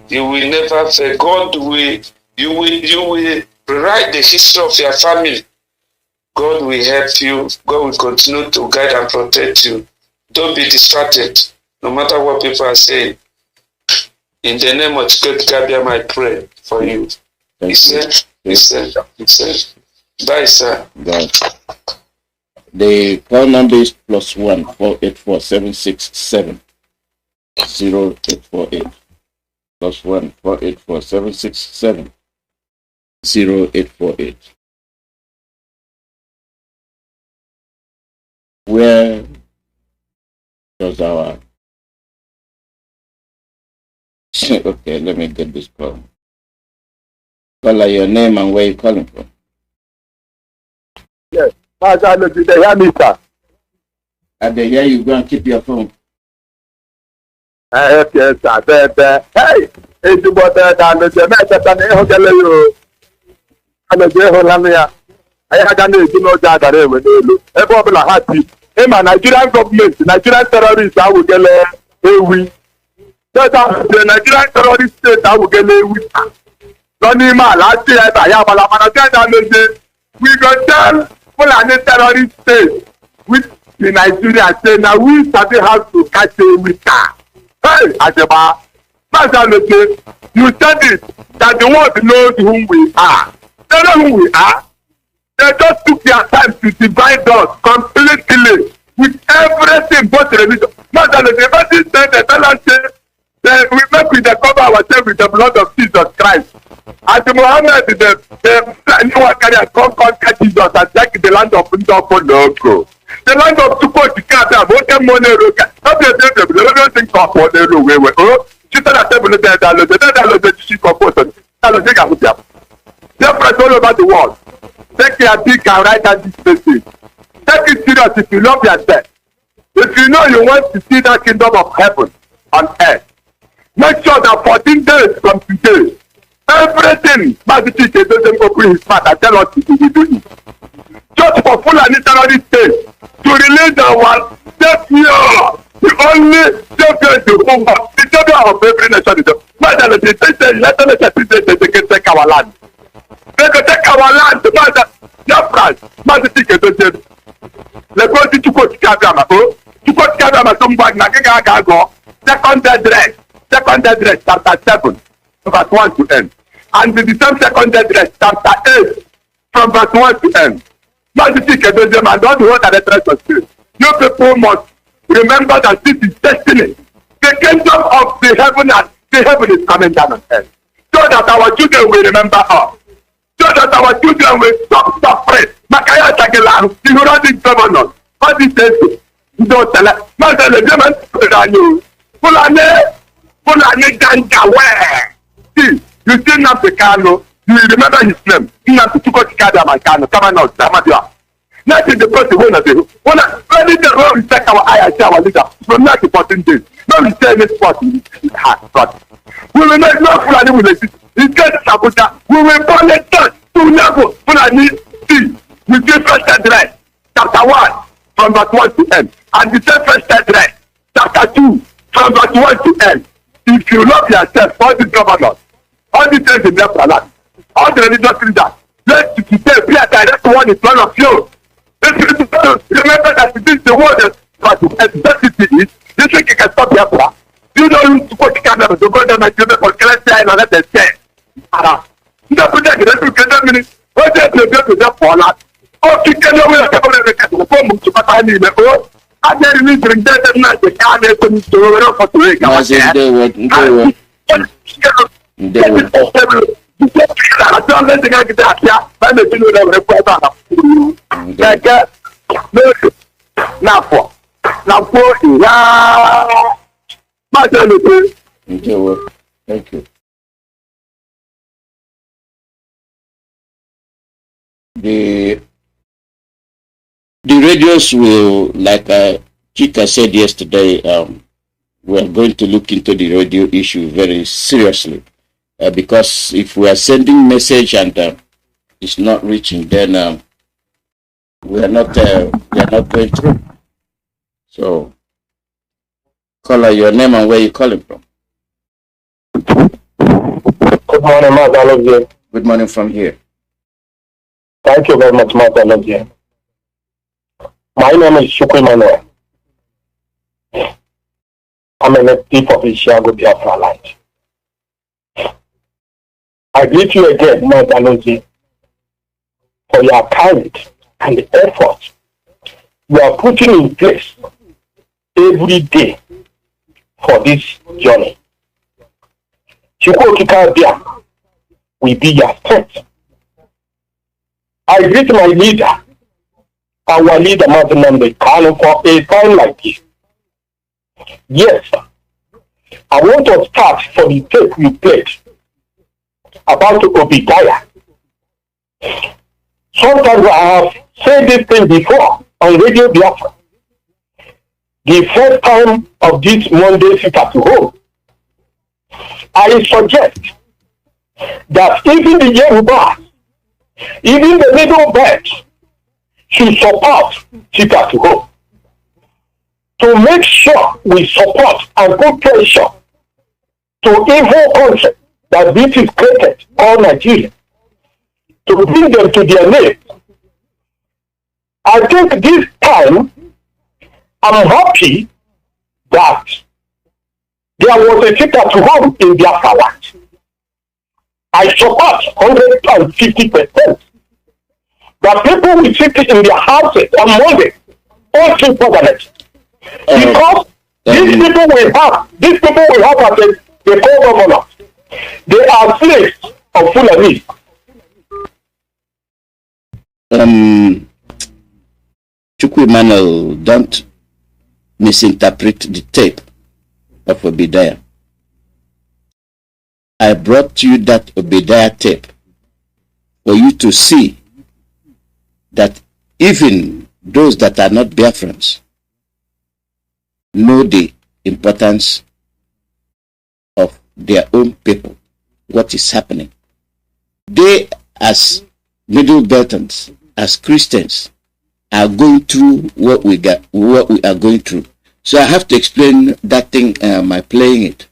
You will never fail. God will, you will Rewrite the history of your family. God will help you. God will continue to guide and protect you. Don't be distracted, no matter what people are saying. In the name of Gabiam, I pray for you. He said, bye, sir. Bye. The call number is +1 484 767 0848. +1 484 767 0848. Where does our okay, let me get this call. Call your name and where you're calling from. Yes, Mazi ALOZIE, they hear me, sir. And they hear you, go and keep your phone. Okay, sir. Hey, it's about that. ALOZIE, I had done it, you know, that I will do. Everyone happy. Hey, my Nigerian government, Nigerian terrorists, I will get a week. The Nigerian terrorist state, I will get a week. Nonima, last year, I have a we go tell Fulani terrorist state with the Nigerian say now we started have to catch a weaker. Hey, Ajeba, Mazi ALOZIE, you said it that the world knows whom we are. They know who we are. They just took their time to divide us completely with everything but religion. Mazi ALOZIE, everything said the fellow say we make we cover ourselves with the blood of Jesus Christ. As Muhammad, the new one carry come catch Jesus and take the land of Ndopoloko. The land of Tukoti, what money roka. Not the thing for the way. Oh, she said that the she composed. Different all over the world. Take your dick and write out this message. Take it serious if you love yourself. If you know you want to see that kingdom of heaven on earth, make sure that 14 days from today, everything Mazi doesn't open his mouth and tell us to do it. Just for Fulani terrorist state to release our savior, the only savior in the whole world, the savior of every nation. Mazi ALOZIE, they can take our land. They can take our land. Biafrans, Mazi doesn't. Let's go to Chukoti Kabiama. Chukoti Kabiama, somebody, Nagaga, second address, chapter 7, verse 1 to end. And the same second address, chapter 8, from verse 1 to end. Mazi ALOZIE, and all the whole address of spirit. You people must remember that this is destiny. The kingdom of the heaven is coming down on earth. So that our children will remember us. So that our children will stop suffering. Makaya Tagelan, the Horading governors, all these things, don't tell us. Mazi ALOZIE, Fulani ganja where? See, you see Nnamdi Kanu, you will remember his name. Nnamdi Kanu, come on, Damadia. That is the person who knows when we take our eye and see our leader from 14 days. No, we say this spot in God. We will make no Fulani will exist. In case of Abuja, we will burn it down to level Fulani see. We give first address, chapter 1, from verse 1 to end. And the same first address, chapter 2, from verse 1 to end. If you love yourself, all the governors, all the things in Biafra land, all the religious leaders, let today be a direct one in front of you. Remember that this is the word that necessity is. This week you can stop Biafra. You know you support the camera to go down and do the Excelency and let them say. You don't put that in the 2 minutes. What do you do to that for that? Oh, you can know where the government can perform to Patani. Oh, and then we bring that night the car to for to make our share. Thank you. The radios will, like Chika said yesterday, we are going to look into the radio issue very seriously, because if we are sending message and it's not reaching, then we are not going through. So, caller, your name and where you calling from? Good morning, Mazi ALOZIE. Good morning from here. Thank you very much, Mazi ALOZIE. My name is Chukwu Emmanuel. I'm a native of Ishiago, Biafra land. I greet you again, Mazi ALOZIE, for your courage and the effort you are putting in place every day for this journey. Chukwu Okike will be your strength. I greet my leader, our leader, Nnamdi, Kanu, for a time like this. Yes, I want to start from the tape you played about Obadiah. Sometimes I have said this thing before on Radio Biafra. The first time of this Monday sit at home, I suggest that even the Yoruba, even the middle belt should support sit at home to make sure we support and put pressure to evil country that this is created, all Nigeria, to bring them to their knees. I think this time, I'm happy that there was a sit at home in Biafra land. I support 150%. That people will sit in their houses on Monday, all through government. Because these people will have as a co-governor. They are slaves of Fulani. Chukwu Emmanuel, don't misinterpret the tape of Obadiah. I brought you that Obadiah tape for you to see that even those that are not Biafrans know the importance of their own people, what is happening. They, as Middle Beltons, as Christians, are going through what we are going through. So I have to explain that thing by playing it.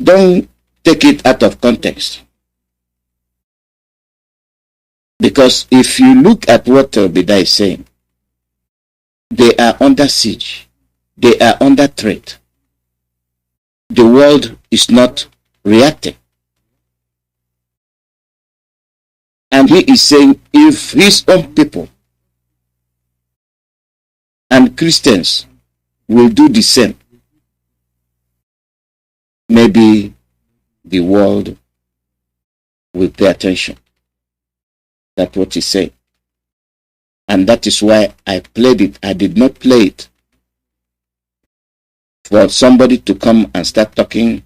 Don't take it out of context. Because if you look at what Obadiah is saying, they are under siege. They are under threat. The world is not reacting. And he is saying, if his own people and Christians will do the same, maybe the world will pay attention. That's what he's saying. And that is why I played it. I did not play it for somebody to come and start talking.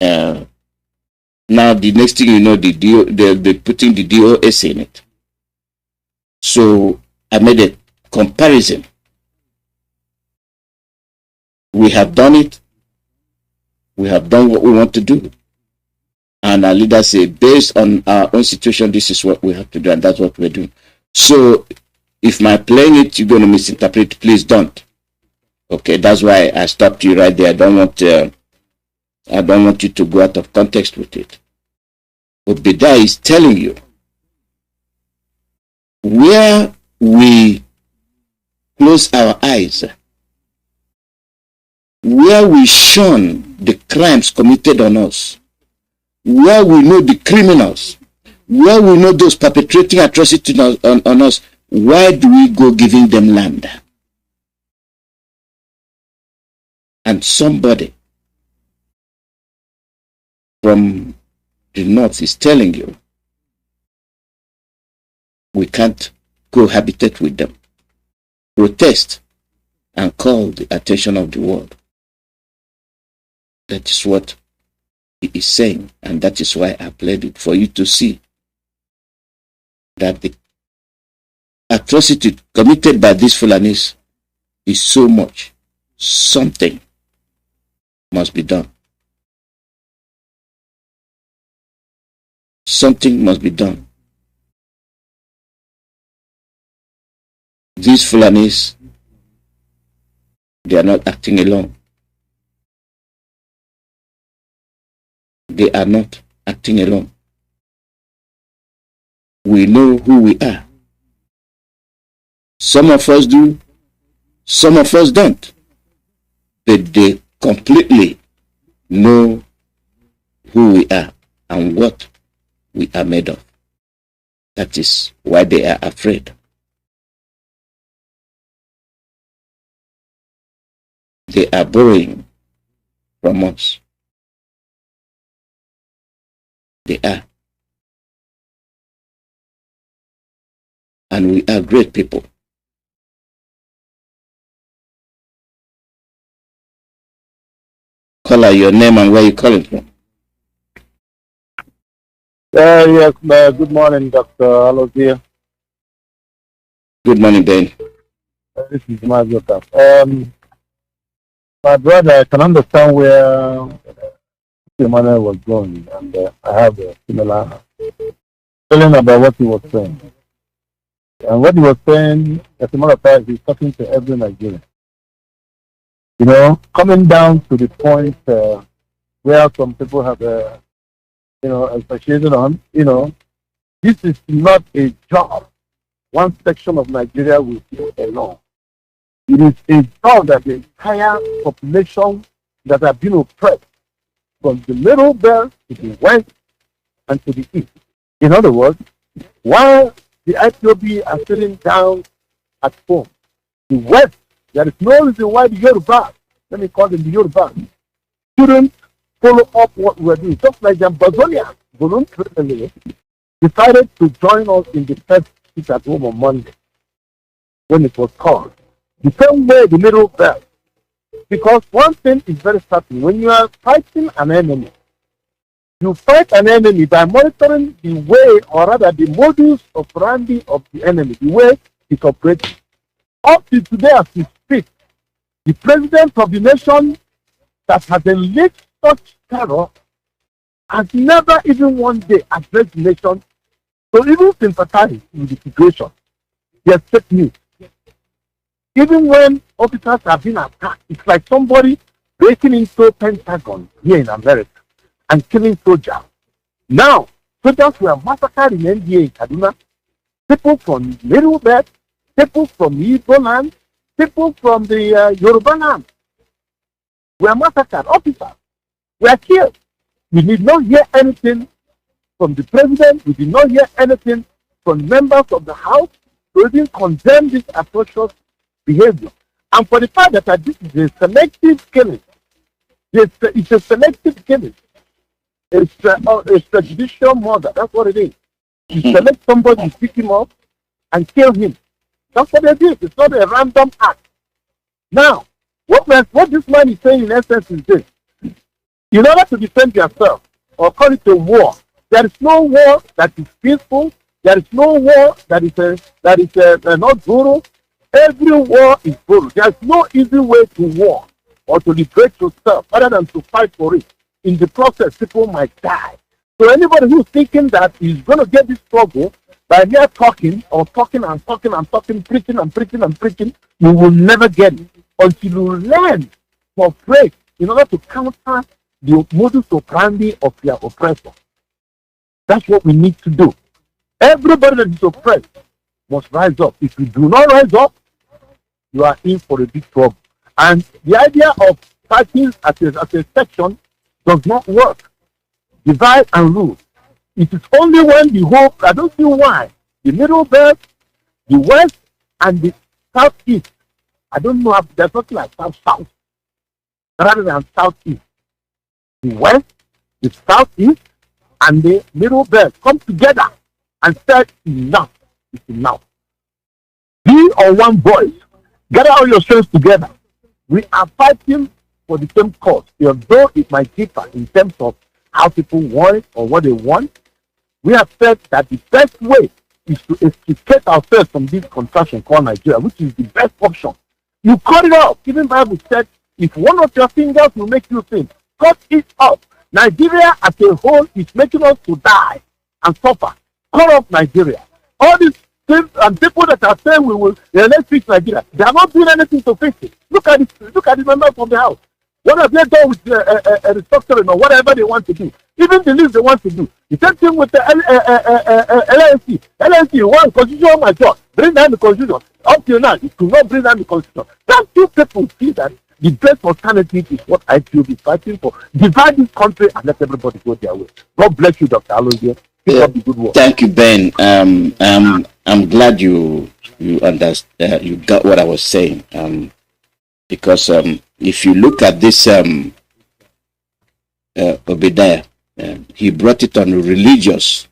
Now the next thing you know, they're putting the DOS in it. So I made a comparison. We have done it. We have done what we want to do. And our leaders say, based on our own situation, this is what we have to do, and that's what we're doing. So if my playing it, you're going to misinterpret, please don't. Okay, that's why I stopped you right there. I don't want you to go out of context with it. Obadiah is telling you, where we close our eyes, where we shun the crimes committed on us, where we know the criminals, where we know those perpetrating atrocities on us, why do we go giving them land? And somebody from the north is telling you, we can't cohabitate with them. Protest and call the attention of the world. That is what he is saying, and that is why I played it, for you to see that the atrocity committed by these Fulanis is so much. Something must be done. Something must be done. These Fulanis, they are not acting alone. They are not acting alone. we know who we are. Some of us do, some of us don't. But they completely know who we are and what we are made of. That is why they are afraid. They are borrowing from us. They are. And we are great people. Caller, your name and where you calling from? Yes, good morning, Dr. ALOZIE. Good morning, Ben. This is Mazi. My brother, I can understand where Emmanuel was going, and I have a similar feeling about what he was saying. And what he was saying, as a matter of fact, he's talking to every Nigerian. You know, coming down to the point where some people have, association on, this is not a job one section of Nigeria will do alone. It is a job that the entire population that have been oppressed from the middle belt to the west and to the east. In other words, while the Ipob are sitting down at home, the west, there is no reason why the Yoruba, let me call them the Yoruba, shouldn't follow up what we're doing. Just like the Ambazonia voluntarily decided to join us in the first sit at home on Monday when it was called. The same way the middle belt. Because one thing is very certain, when you are fighting an enemy, you fight an enemy by monitoring the way, or rather the modus operandi of the enemy, the way it operates. Up to today as we speak, the president of the nation that has unleashed such terror has never even one day addressed the nation to even sympathize with the situation. There's fake news. Even when officers have been attacked, it's like somebody breaking into Pentagon here in America and killing soldiers. Now, soldiers were massacred in NDA in Kaduna. People from Middle Belt, people from Igbo land, people from the Yoruba land were massacred. Officers were killed. We did not hear anything from the president. We did not hear anything from members of the House to even condemn this atrocious behavior. And for the fact that this is a selective killing, it's a selective killing. It's a judicial murder. That's what it is. You select somebody, pick him up, and kill him. That's what they did. It's not a random act. Now, what this man is saying in essence is this. In order to defend yourself, or call it a war, there is no war that is peaceful. There is no war that is not brutal. Every war is brutal. There is no easy way to war or to liberate yourself other than to fight for it. In the process, people might die. So anybody who's thinking that he's going to get this struggle by mere talking or talking and talking and talking, preaching and preaching and preaching, you will never get it until you learn to operate in order to counter the modus operandi of your oppressor. That's what we need to do. Everybody that is oppressed must rise up. If you do not rise up, you are in for a big trouble. And the idea of fighting as a section does not work. Divide and rule. It is only when the whole, I don't see why, the middle belt, the west, and the southeast, I don't know, there's nothing like south, rather than southeast. The west, the southeast, and the middle belt come together and say, enough is enough. Be on one voice. Gather all your strength together. We are fighting for the same cause. Although it might differ in terms of how people want it or what they want, we have said that the best way is to extricate ourselves from this contraction called Nigeria, which is the best option. You cut it off. Even Bible said, if one of your fingers will make you sin, cut it off. Nigeria as a whole is making us to die and suffer. Cut off Nigeria. All these things and people that are saying let's fix Nigeria, they are not doing anything to fix it. Look at the members of the House. What have they done with restructuring or whatever they want to do? even the least they want to do. The same thing with the LNC. LNC, one constitutional major, bring down the constitution. Up till now, it could not bring down the constitution. That two people see that the best alternative is what IPOB is fighting for. Divide this country and let everybody go their way. God bless you, Dr. ALOZIE. Keep up the good work. Thank you, Ben. I'm glad you understand. You got what I was saying. Because if you look at this Obadiah, he brought it on the religious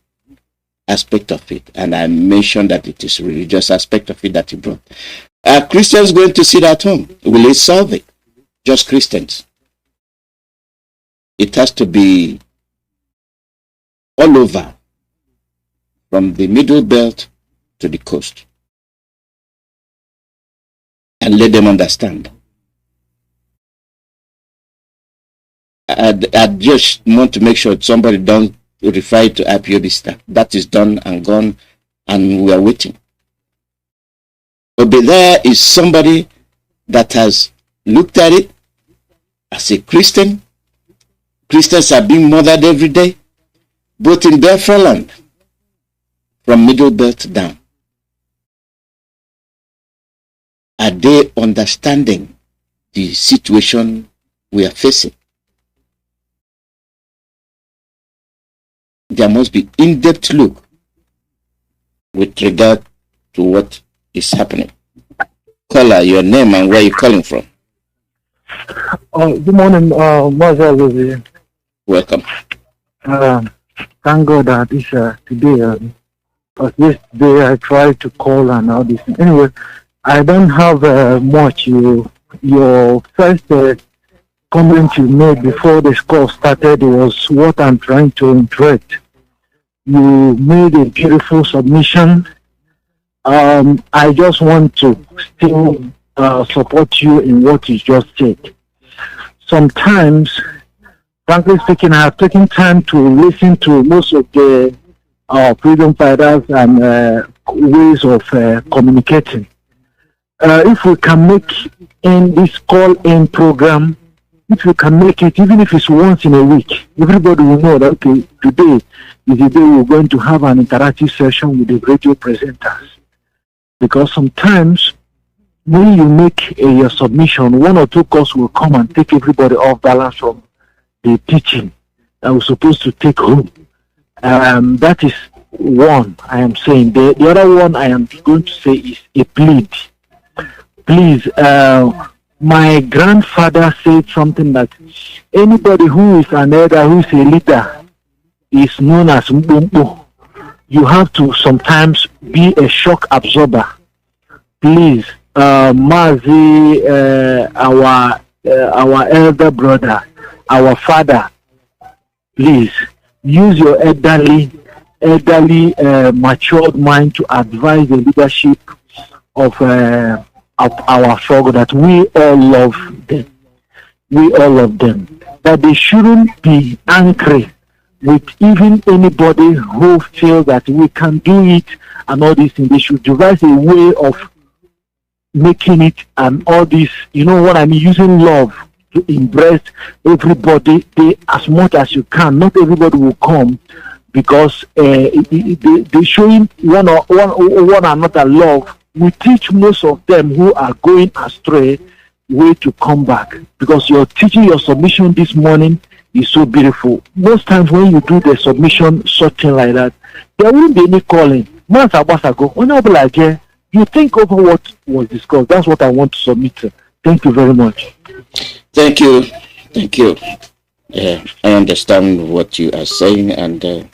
aspect of it, and I mentioned that it is religious aspect of it that he brought. Are Christians going to sit at home? Will it solve it? Just Christians. It has to be all over, from the middle belt to the coast, and let them understand. I just want to make sure somebody don't refer to IPOB staff. That is done and gone, and we are waiting. Obadiah is somebody that has looked at it as a Christian. Christians are being murdered every day, both in Biafra land, from middle belt down. Are they understanding the situation we are facing? There must be in-depth look with regard to what is happening. Caller, your name and where you're calling from. Good morning, Mazi ALOZIE. Welcome. Thank God that this today, yesterday I tried to call and all this. Anyway, I don't have much. Your first comment you made before this call started was what I'm trying to interpret. You made a beautiful submission. I just want to still support you in what you just said. Sometimes, frankly speaking, I have taken time to listen to most of the freedom fighters and ways of communicating. If we can make in this call-in program, if you can make it, even if it's once in a week, everybody will know that, okay, today is the day we're going to have an interactive session with the radio presenters. Because sometimes when you make your submission, one or two calls will come and take everybody off balance from the teaching that we're supposed to take home. That is one I am saying. The other one I am going to say is a plea. Please, my grandfather said something that anybody who is an elder, who is a leader, is known as Mbumbu. You have to sometimes be a shock absorber. Please, Mazi, our elder brother, our father, please use your elderly matured mind to advise the leadership of our struggle, that we all love them. We all love them. That they shouldn't be angry with even anybody who feels that we can do it and all these things. They should devise a way of making it and all this, you know what I mean, using love to embrace everybody as much as you can. Not everybody will come because they showing one another love. We teach most of them who are going astray way to come back, because you're teaching your submission this morning is so beautiful. Most times when you do the submission something like that, there won't be any calling. Months ago, when I'll be like, yeah, you think over what was discussed. That's what I want to submit to. Thank you very much. Thank you. I understand what you are saying, and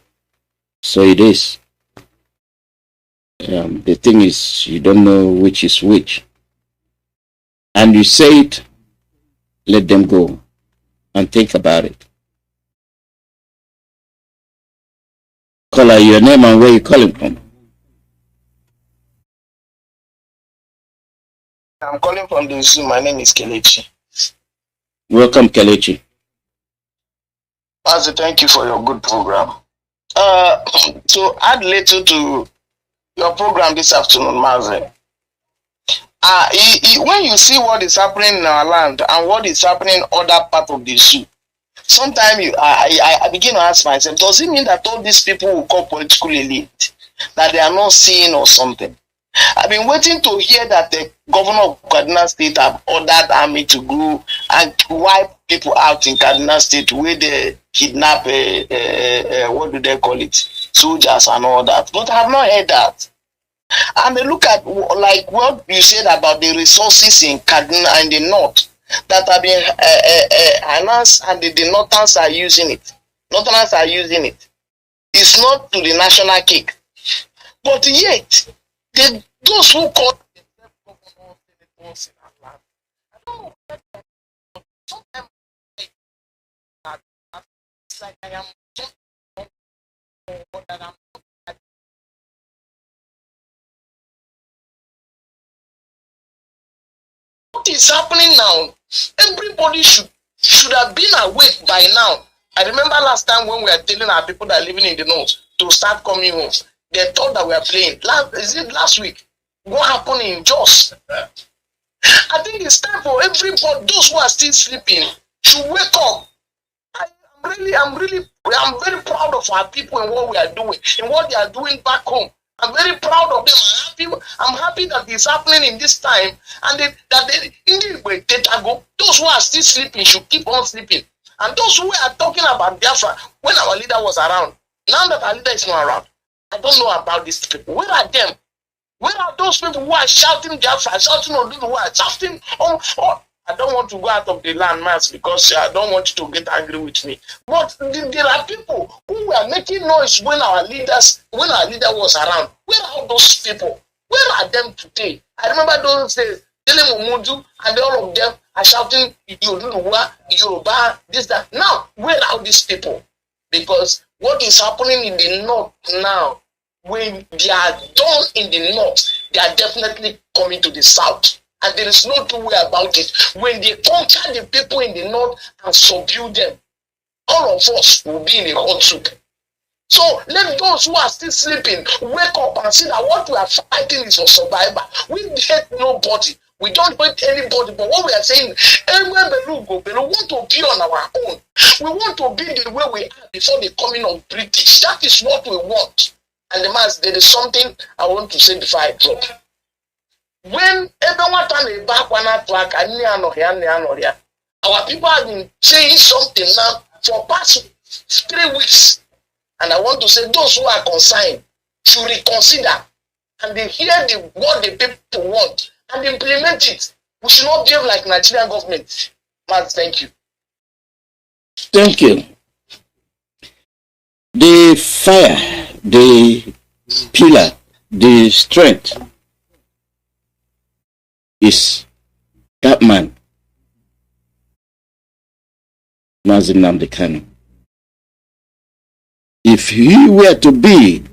so it is. The thing is, you don't know which is which, and you say it, let them go and think about it. Caller, your name and where you calling from. I'm calling from the zoo. My name is Kelechi. Welcome, Kelechi. Mazi, thank you for your good program. To add little to your program this afternoon, Mazi. When you see what is happening in our land and what is happening in other parts of the zoo, sometimes I begin to ask myself, does it mean that all these people who call political elite, that they are not seeing or something? I've been waiting to hear that the governor of Kaduna State have ordered army to go and wipe people out in Kaduna State where they kidnap, what do they call it, soldiers and all that. But I have not heard that. And look at like what you said about the resources in Kaduna and the north that have been announced, and the Northerns are using it. Northerners are using it. It's not to the national cake. But yet, those who call themselves governors, senators in Atlanta, I don't know whether sometimes it's like I am or that I'm not. What is happening now? Everybody should have been awake by now. I remember last time when we were telling our people that are living in the north to start coming home. They thought that we were playing. Last week? What happened in Jos? I think it's time for everybody, those who are still sleeping, to wake up. I'm very proud of our people and what we are doing, and what they are doing back home. I'm very proud of them. I'm happy that it's happening in this time, and those who are still sleeping should keep on sleeping. And those who are talking about Biafra when our leader was around, now that our leader is not around, I don't know about these people. Where are them? Where are those people who are shouting Biafra, shouting Oduduwa, shouting? I don't want to go out of the land mass because I don't want you to get angry with me. But there are people who were making noise when our leader was around. Where are those people? Where are them today? I remember those days, Dele Momodu and all of them are shouting Oduduwa, Yoruba, this, that. Now, where are these people? Because what is happening in the north now, when they are done in the north, they are definitely coming to the south. And there is no two way about it. When they conquer the people in the north and subdue them, all of us will be in the hot soup. So let those who are still sleeping wake up and see that what we are fighting is for survival. We hate nobody. We don't hate anybody. But what we are saying, everywhere we want to be on our own. We want to be the way we are before the coming of British. That is what we want. And the mass, there is something I want to say before I drop. When everyone turn back one track, our people have been saying something now for past 3 weeks. And I want to say those who are concerned should reconsider and they hear what the people want and implement it. We should not behave like Nigerian government. Mazi, thank you. Thank you. The fire, the pillar, the strength is that man, Mazi Kanu. If he were to be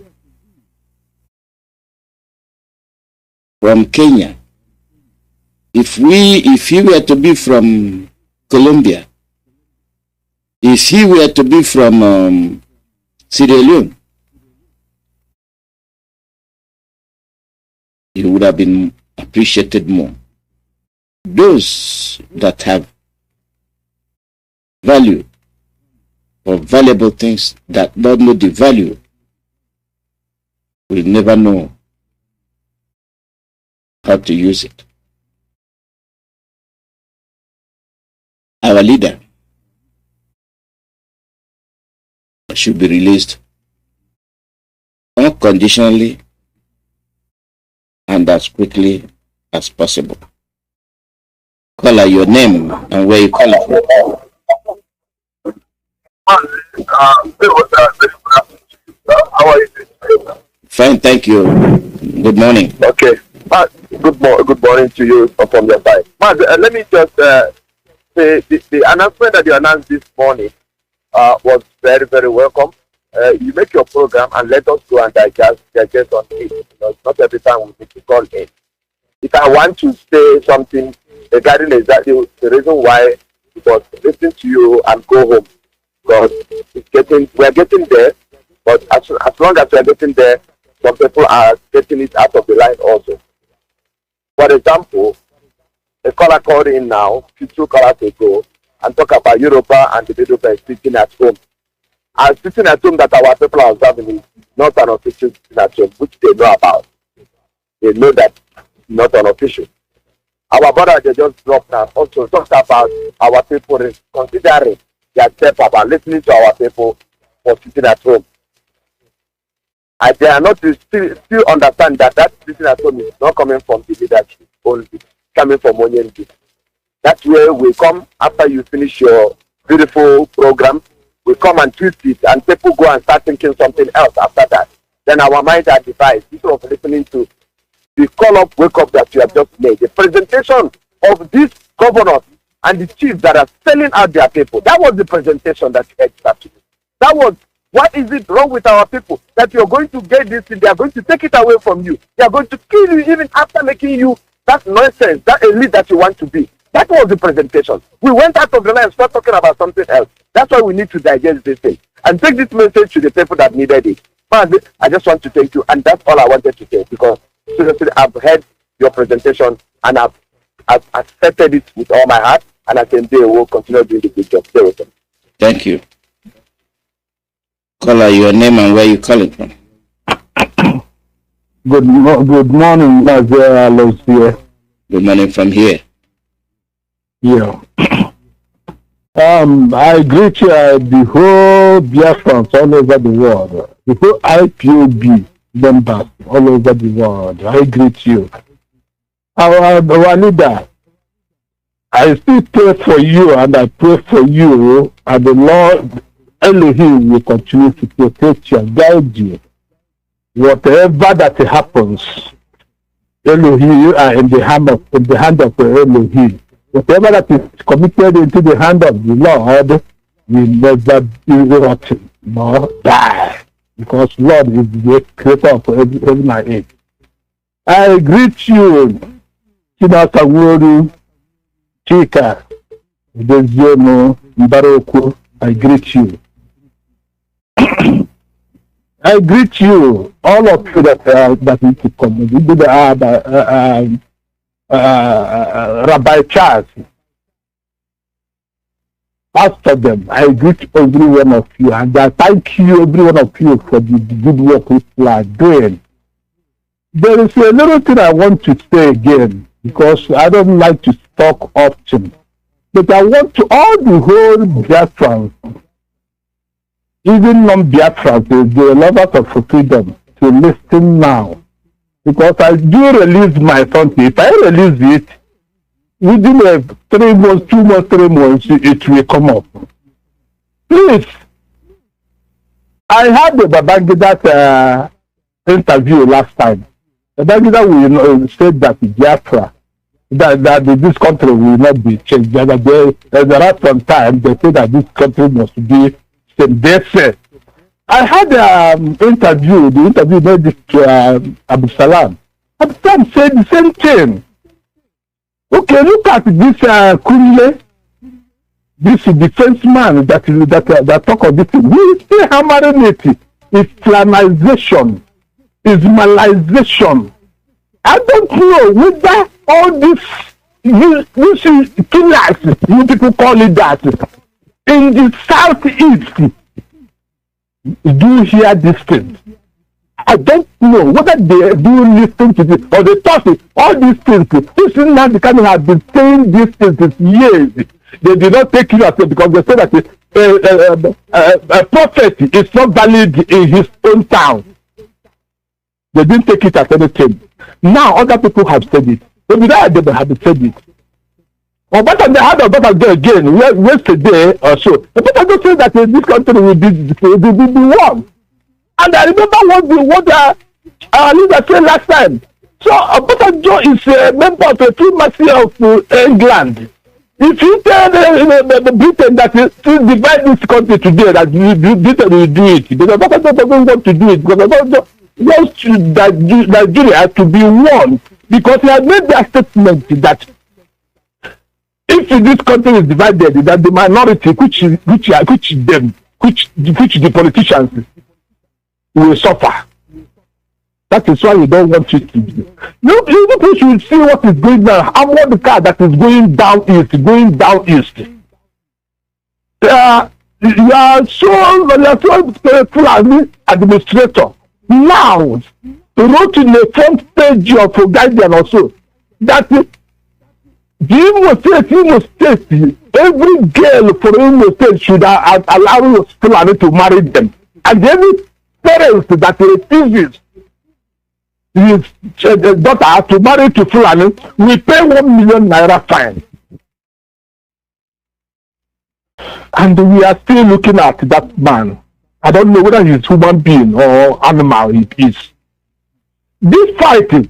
from Kenya, if he were to be from Colombia, if he were to be from Sierra Leone, he would have been appreciated more. Those that have value or valuable things that don't know the value will never know how to use it. Our leader should be released unconditionally and as quickly as possible. Call out your name and where you call it from. How are you doing? Fine, thank you. Good morning. Okay. Good morning to you from your side. Let me just say the announcement that you announced this morning was very, very welcome. You make your program and let us go and digest on it. Because not every time we need to call in. If I want to say something regarding exactly the reason why, because listen to you and go home. Because we're getting there, but as long as we're getting there, some people are getting it out of the line also. For example, a caller called in now, 2 callers ago, and talk about Yoruba and the Middle Belt sitting at home. And sitting at home that our people are observing is not an official sitting at home, which they know about. They know that it's not an official. Our brother they just dropped now also talked about our people considering their step about listening to our people for sitting at home. And they are not still understand that sitting at home is not coming from the leadership only, coming from Onyendu. That's where we come after you finish your beautiful program. We come and twist it, and people go and start thinking something else after that. Then our minds are divided instead of listening to the call-up, wake-up that you have just made. The presentation of these governors and the chiefs that are selling out their people. That was the presentation that you had started. That was, what is it wrong with our people? That you're going to get this thing, they are going to take it away from you. They are going to kill you even after making you that nonsense, that elite that you want to be. That was the presentation. We went out of the line and started talking about something else. That's why we need to digest this thing and take this message to the people that needed it. Mazi, I just want to thank you, and that's all I wanted to say, because seriously, I've heard your presentation and I've accepted it with all my heart, and I can do will continue doing the good job. Thank you. Caller, your name and where you calling from? Good morning, Mazi ALOZIE. Good morning from here. Yeah. I greet you, the whole Biafrans all over the world, the whole Ipob members all over the world. I greet you. Our leader, I still pray for you, and I pray for you, and the Lord Elohim will continue to protect you and guide you. Whatever that happens, Elohim, you are in the hand of Elohim. Whatever that is committed into the hand of the Lord will never be rotten nor die, because Lord is the creator of heaven and earth. I greet you, Chinasawuru, Chika, Deziano, Mbaroku. I greet you. I greet you, all of you that need to come. Rabbi Charles, after them, I greet every one of you, and I thank you, every one of you, for the good work you are doing. There is a little thing I want to say again, because I don't like to talk often, but I want to all the whole Biafrans, even non-Biafrans, the lovers of freedom, to listen now. Because I do release my country. If I release it, within 3 months, 2 months, 3 months, it will come up. Please, I had the Babangida interview last time. Babangida said that Biafra, that this country will not be changed. There are some time they say that this country must be same. They said. I had an interview, the interview made it to Abu Salam. Abu Salam said the same thing. Okay, look at this Kunle, this defenseman that talk of this thing. We still hammering it. Islamization, Ismailization. I don't know whether all this killers, you people call it that, in the southeast, do hear this thing. I don't know whether they do listen to this or they talk it. All these things. This Nnamdi Kanu have been saying these things for years. They did not take it as because they say that a prophet is not valid in his own town. They didn't take it as anything. Now other people have said it. Maybe that they have said it. Or better they had a better day again yesterday or so. The better don't say that this country will be one. And I remember what our leader said last time. So Better Joe is a member of the Free Mercy of England. If you tell Britain that to divide this country today, that Britain will do it, because Better Joe doesn't want to do it, because Better Joe wants Nigeria to be one, because he has made that statement that if this country is divided, that the minority, which the politicians will suffer. That is why we don't want it to be. You people should see what is going on. I'm on the car that is going down east, you are so Fulani administrator. Now, wrote in the front page of Guardian also that the Imo State, every girl for Imo State should allow Fulani to marry them. And any parents that refuses his daughter to marry to Fulani will pay 1 million naira fine. And we are still looking at that man. I don't know whether he's human being or animal he is. This fighting,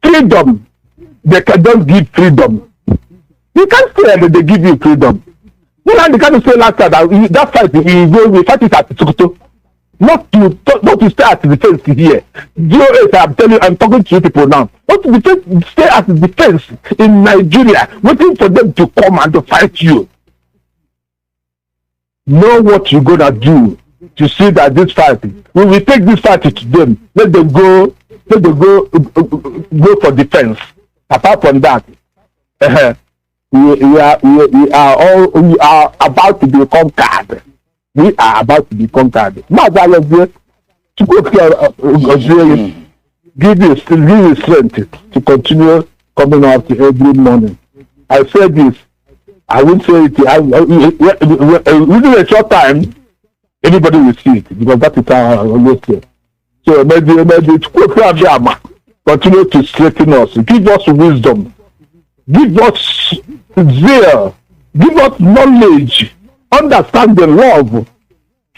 freedom, they can just give freedom. You can't say that they give you freedom. You know, they can't say last time that fight, we fight it at Sokoto. Not to stay at the defense here. 08, I'm telling you, I'm talking to you people now. Not to stay at the defense in Nigeria, waiting for them to come and to fight you. Know what you're gonna do to see that this fight, we will take this fight to them. Let them go for defense. Apart from that, we are about to be conquered. We are about to be conquered. Mazi ALOZIE, give you strength to continue coming out every morning. I said this. I won't say it. Within a short time, anybody will see it because that is how I always say. So maybe continue to strengthen us, give us wisdom, give us zeal, give us knowledge, understanding, love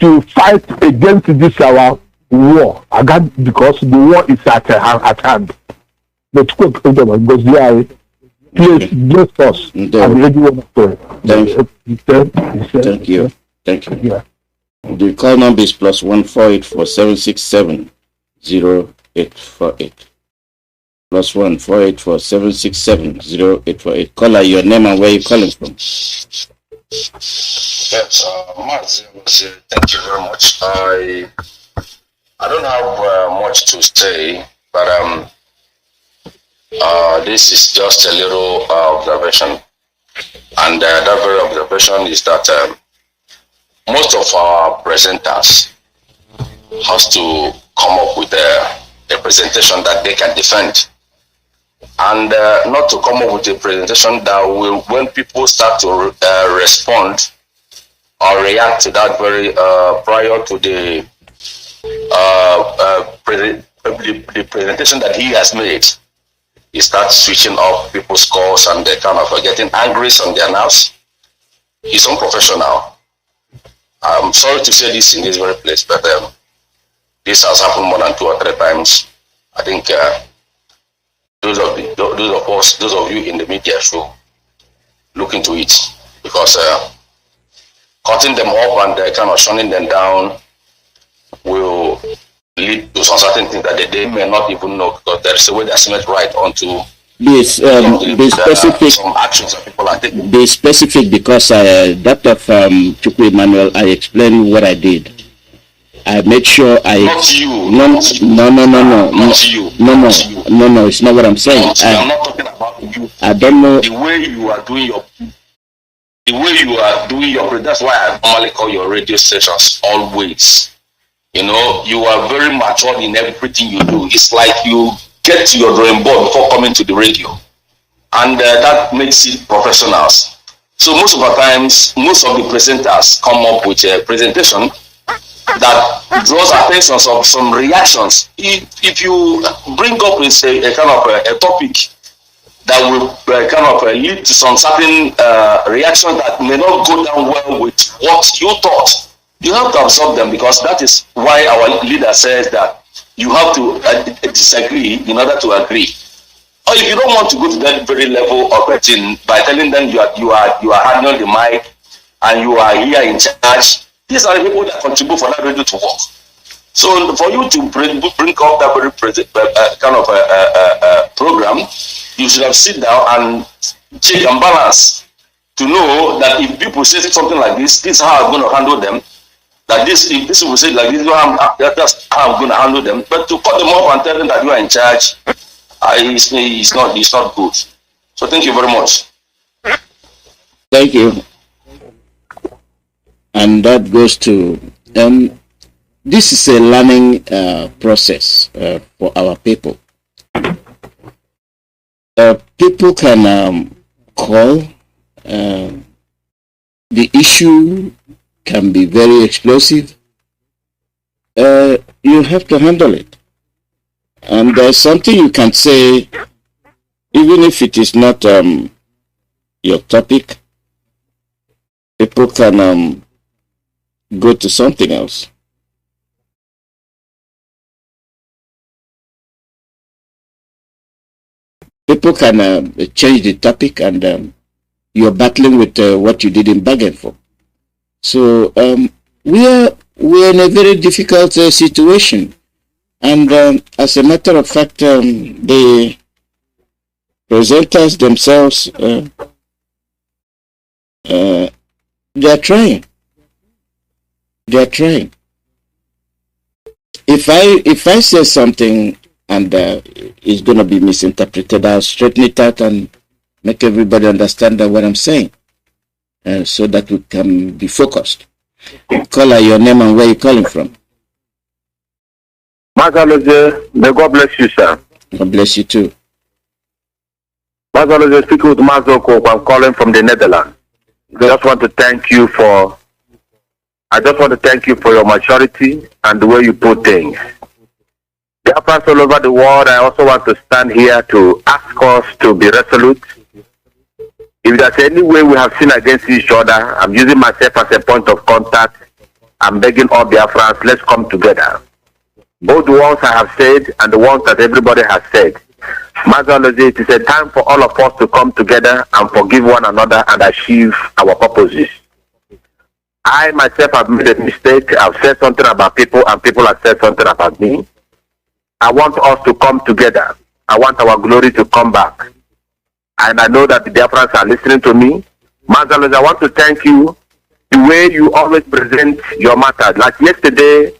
to fight against this our war. Again, because the war is at hand. But because they are. Please bless us. Thank you. Thank you. Yeah. The call number is +1 484 767 0848. +1 484 767 0848. Caller, your name and where you calling from? Yes, Mazi ALOZIE, thank you very much. I don't have much to say, but this is just a little observation, and that very observation is that most of our presenters has to come up with a presentation that they can defend, and not to come up with a presentation that will, when people start to respond or react to that very prior to the presentation that he has made, he starts switching off people's calls and they kind of getting angry on their nerves. He's unprofessional. I'm sorry to say this in this very place, but this has happened more than 2 or 3 times. I think those of you in the media should look into it, because cutting them up and kind of shunning them down will lead to some certain things that they may not even know, because there is a way that's not right onto be specific. Some actions that people are taking. Be specific, because that of Chukwu Emmanuel, I explained what I did. I made sure I. Not you. No, it's not what I'm saying. I'm not talking about you. I don't know the way you are doing your. That's why I normally call your radio stations always. You know, you are very mature in everything you do. It's like you get to your drawing board before coming to the radio, and that makes it professionals. So most of the times, most of the presenters come up with a presentation that draws attention of some reactions. If you bring up with a kind of a topic that will kind of lead to some certain reaction that may not go down well with what you thought, you have to absorb them, because that is why our leader says that you have to disagree in order to agree. Or if you don't want to go to that very level of operating by telling them you are handling the mic and you are here in charge, these are the people that contribute for that radio to work. So for you to bring up that very kind of program, you should have sit down and check and balance to know that if people say something like this is how I'm going to handle them. That if this will say like this, that's how I'm going to handle them. But to cut them off and tell them that you are in charge, it's not good. So thank you very much. Thank you. and that goes to this is a learning process for our people. People can call. The issue can be very explosive. You have to handle it. And there's something you can say, even if it is not your topic, people can go to something else. People can change the topic, and you're battling with what you didn't bargain for. So we're in a very difficult situation, and as a matter of fact, the presenters themselves they are trying. They are trying. If I say something and it's going to be misinterpreted, I'll straighten it out and make everybody understand what I'm saying, so that we can be focused. Call out your name and where you're calling from. Mazi ALOZIE, may God bless you, sir. God bless you too. Mazi ALOZIE, speaking with Mazoko, I'm calling from the Netherlands. I just want to thank you for your maturity and the way you put things. Biafrans all over the world, I also want to stand here to ask us to be resolute. If there's any way we have sinned against each other, I'm using myself as a point of contact. I'm begging all Biafrans, let's come together. Both the ones I have said and the ones that everybody has said. Mazi ALOZIE, it is a time for all of us to come together and forgive one another and achieve our purposes. I myself have made a mistake. I've said something about people and people have said something about me. I want us to come together. I want our glory to come back. And I know that the Biafrans are listening to me. Mazi ALOZIE, I want to thank you the way you always present your matter. Like yesterday,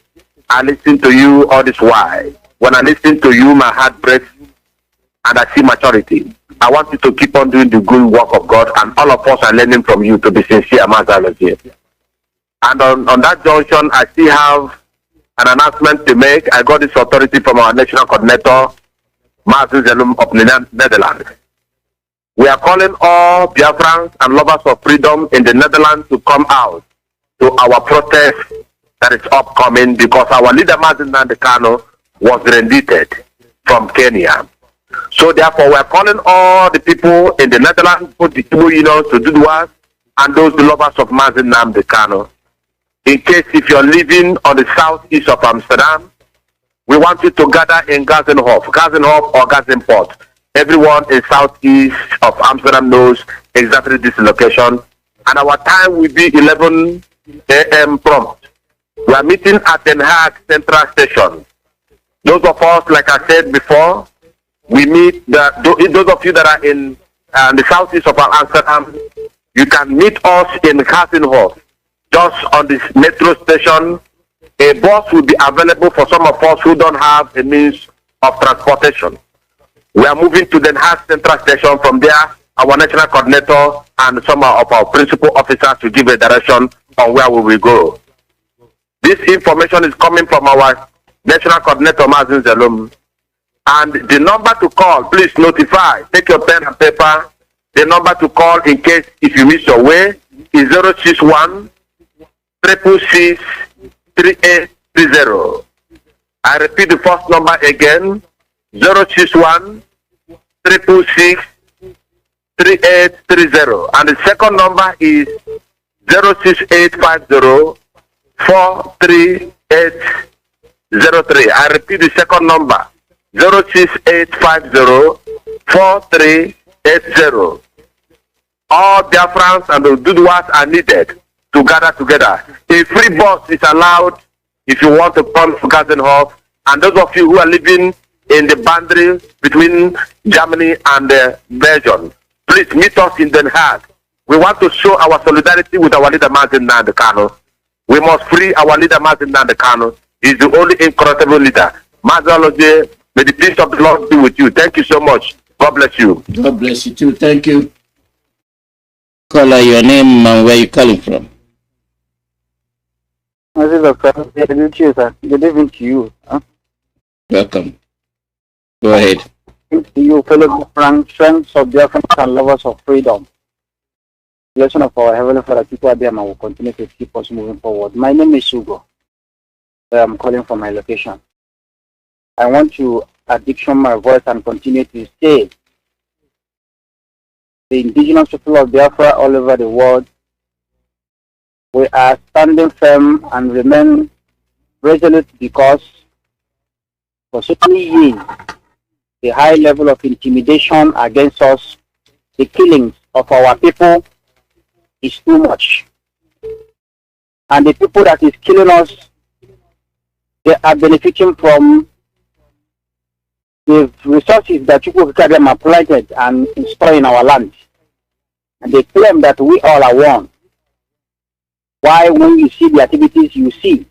I listened to you all this while. When I listen to you, my heart breaks and I see maturity. I want you to keep on doing the good work of God, and all of us are learning from you to be sincere, Mazi ALOZIE. And on that junction, I still have an announcement to make. I got this authority from our national coordinator, Mazi ALOZIE of the Netherlands. We are calling all Biafrans and lovers of freedom in the Netherlands to come out to our protest that is upcoming, because our leader, Nnamdi Kanu, was rendited from Kenya. So therefore, we are calling all the people in the Netherlands, both the Ipob unions, to do the work, and those the lovers of Nnamdi Kanu. In case if you're living on the southeast of Amsterdam, we want you to gather in Gazenhof or Gazenpoort. Everyone in southeast of Amsterdam knows exactly this location, and our time will be 11 a.m. prompt. We are meeting at Den Haag Central Station. Those of us, like I said before, we meet those of you that are in the southeast of Amsterdam. You can meet us in Gazenhof, just on this metro station. A bus will be available for some of us who don't have a means of transportation. We are moving to Den Haag Central Station. From there, our national coordinator and some of our principal officers will give a direction on where we will go. This information is coming from our national coordinator, Mazi ALOZIE. And the number to call, please notify. Take your pen and paper. The number to call in case if you miss your way is 061 666 3830. I repeat the first number again, 061 666 3830. And the second number is 06850 43803. I repeat the second number, 06850 4380. All Biafrans and the Duduas are needed to gather together. A free bus is allowed if you want to come to Gazenhof. And those of you who are living in the boundary between Germany and Belgium, please meet us in Den Haag. We want to show our solidarity with our leader, Nnamdi Kanu. We must free our leader, Nnamdi Kanu. He is the only incorruptible leader. Mazi ALOZIE, may the peace of the Lord be with you. Thank you so much. God bless you. God bless you too. Thank you. Call out your name and where you're calling from. Good evening to you. Huh? Welcome. Go ahead. To you, fellow friends of Biafrans and lovers of freedom. Blessing of our Heavenly Father, people there will continue to keep us moving forward. My name is Hugo. I'm calling from my location. I want to addiction my voice and continue to say the indigenous people of Biafra all over the world, we are standing firm and remain resolute because for so many years, the high level of intimidation against us, the killings of our people is too much. And the people that is killing us, they are benefiting from the resources that people are planted and stored in our land. And they claim that we all are one. Why, when you see the activities, you see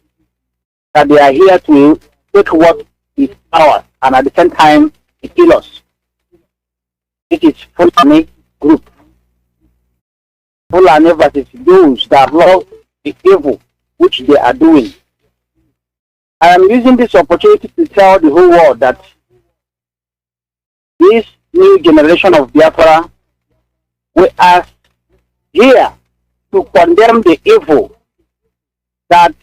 that they are here to take what is ours and at the same time to kill us. It is Fulani group. Fulani versus those that love the evil which they are doing. I am using this opportunity to tell the whole world that this new generation of Biafra, we are here to condemn the evil that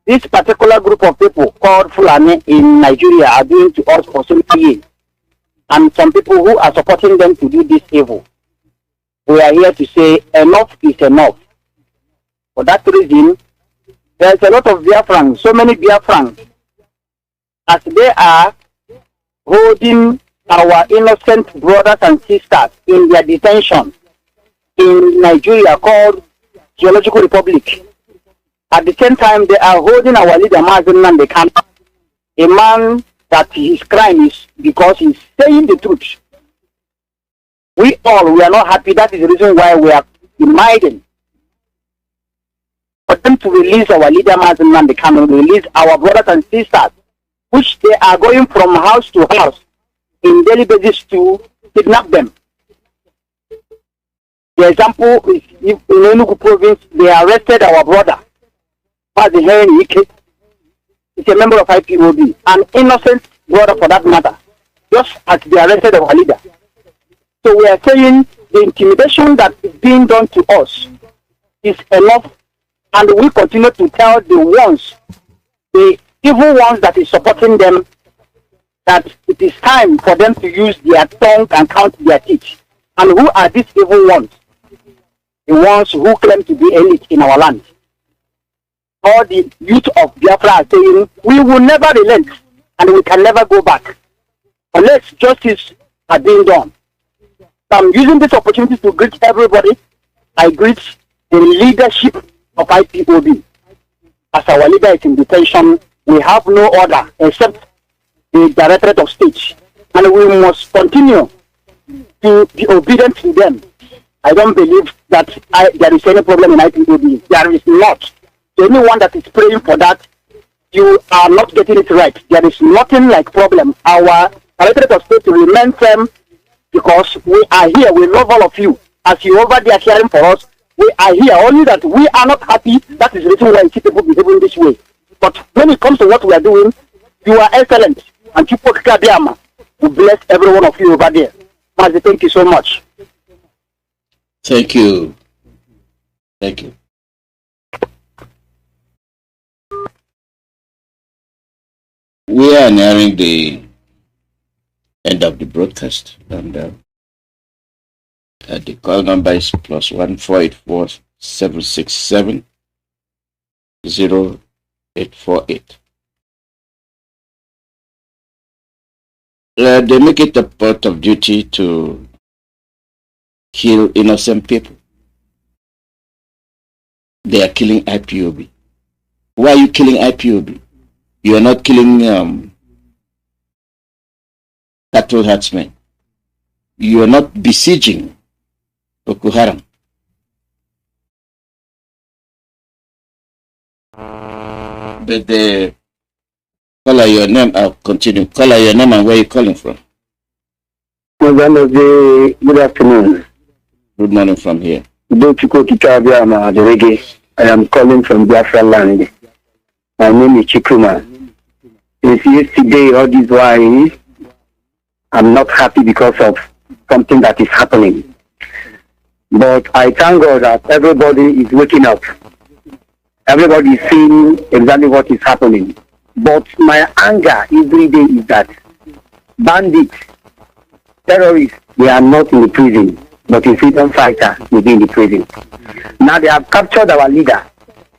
this particular group of people called Fulani in Nigeria are doing to us for so many years, and some people who are supporting them to do this evil. We are here to say enough is enough. For that reason, there's a lot of Biafrans, so many Biafrans, as they are holding our innocent brothers and sisters in their detention in Nigeria called Geological Republic. At the same time, they are holding our leader, Mazi Kanu, a man that his crime is because he's saying the truth. We are not happy. That is the reason why we are demanding for them to release our leader, Mazi Kanu, release our brothers and sisters, which they are going from house to house in daily basis to kidnap them. The example is in Enugu province, they arrested our brother, Mazi ALOZIE. He's a member of Ipob, an innocent brother for that matter, just as they arrested our leader. So we are saying the intimidation that is being done to us is enough, and we continue to tell the ones, the evil ones that is supporting them, that it is time for them to use their tongue and count their teeth. And who are these evil ones? The ones who claim to be elite in our land. All the youth of Biafra are saying, we will never relent and we can never go back unless justice is being done. So I'm using this opportunity to greet everybody. I greet the leadership of Ipob. As our leader is in detention, we have no order except the Directorate of State, and we must continue to be obedient to them. I don't believe that there is any problem in Ipob. There is not. So anyone that is praying for that, you are not getting it right. There is nothing like problem. Our Directorate of State will remain firm because we are here. We love all of you. As you over there caring for us, we are here. Only that we are not happy. That is the reason why you see people behaving this way. But when it comes to what we are doing, you are excellent. And people will bless every one of you over there. Mazi, thank you so much. Thank you. Thank you. We are nearing the end of the broadcast, and the call number is +1 484 767 0848. They make it a part of duty to kill innocent people. They are killing Ipob. Why are you killing Ipob? You are not killing cattle herdsmen. You are not besieging Boko Haram. But the color your name, I'll continue. Color your name and where you're calling from. Good afternoon. Good morning from here. I am calling from Biafra land. My name is Chikuma. Since yesterday, all this while, I'm not happy because of something that is happening. But I thank God that everybody is waking up. Everybody is seeing exactly what is happening. But my anger every day is that bandits, terrorists, they are not in the prison, but a freedom fighter will be in the prison. Now they have captured our leader,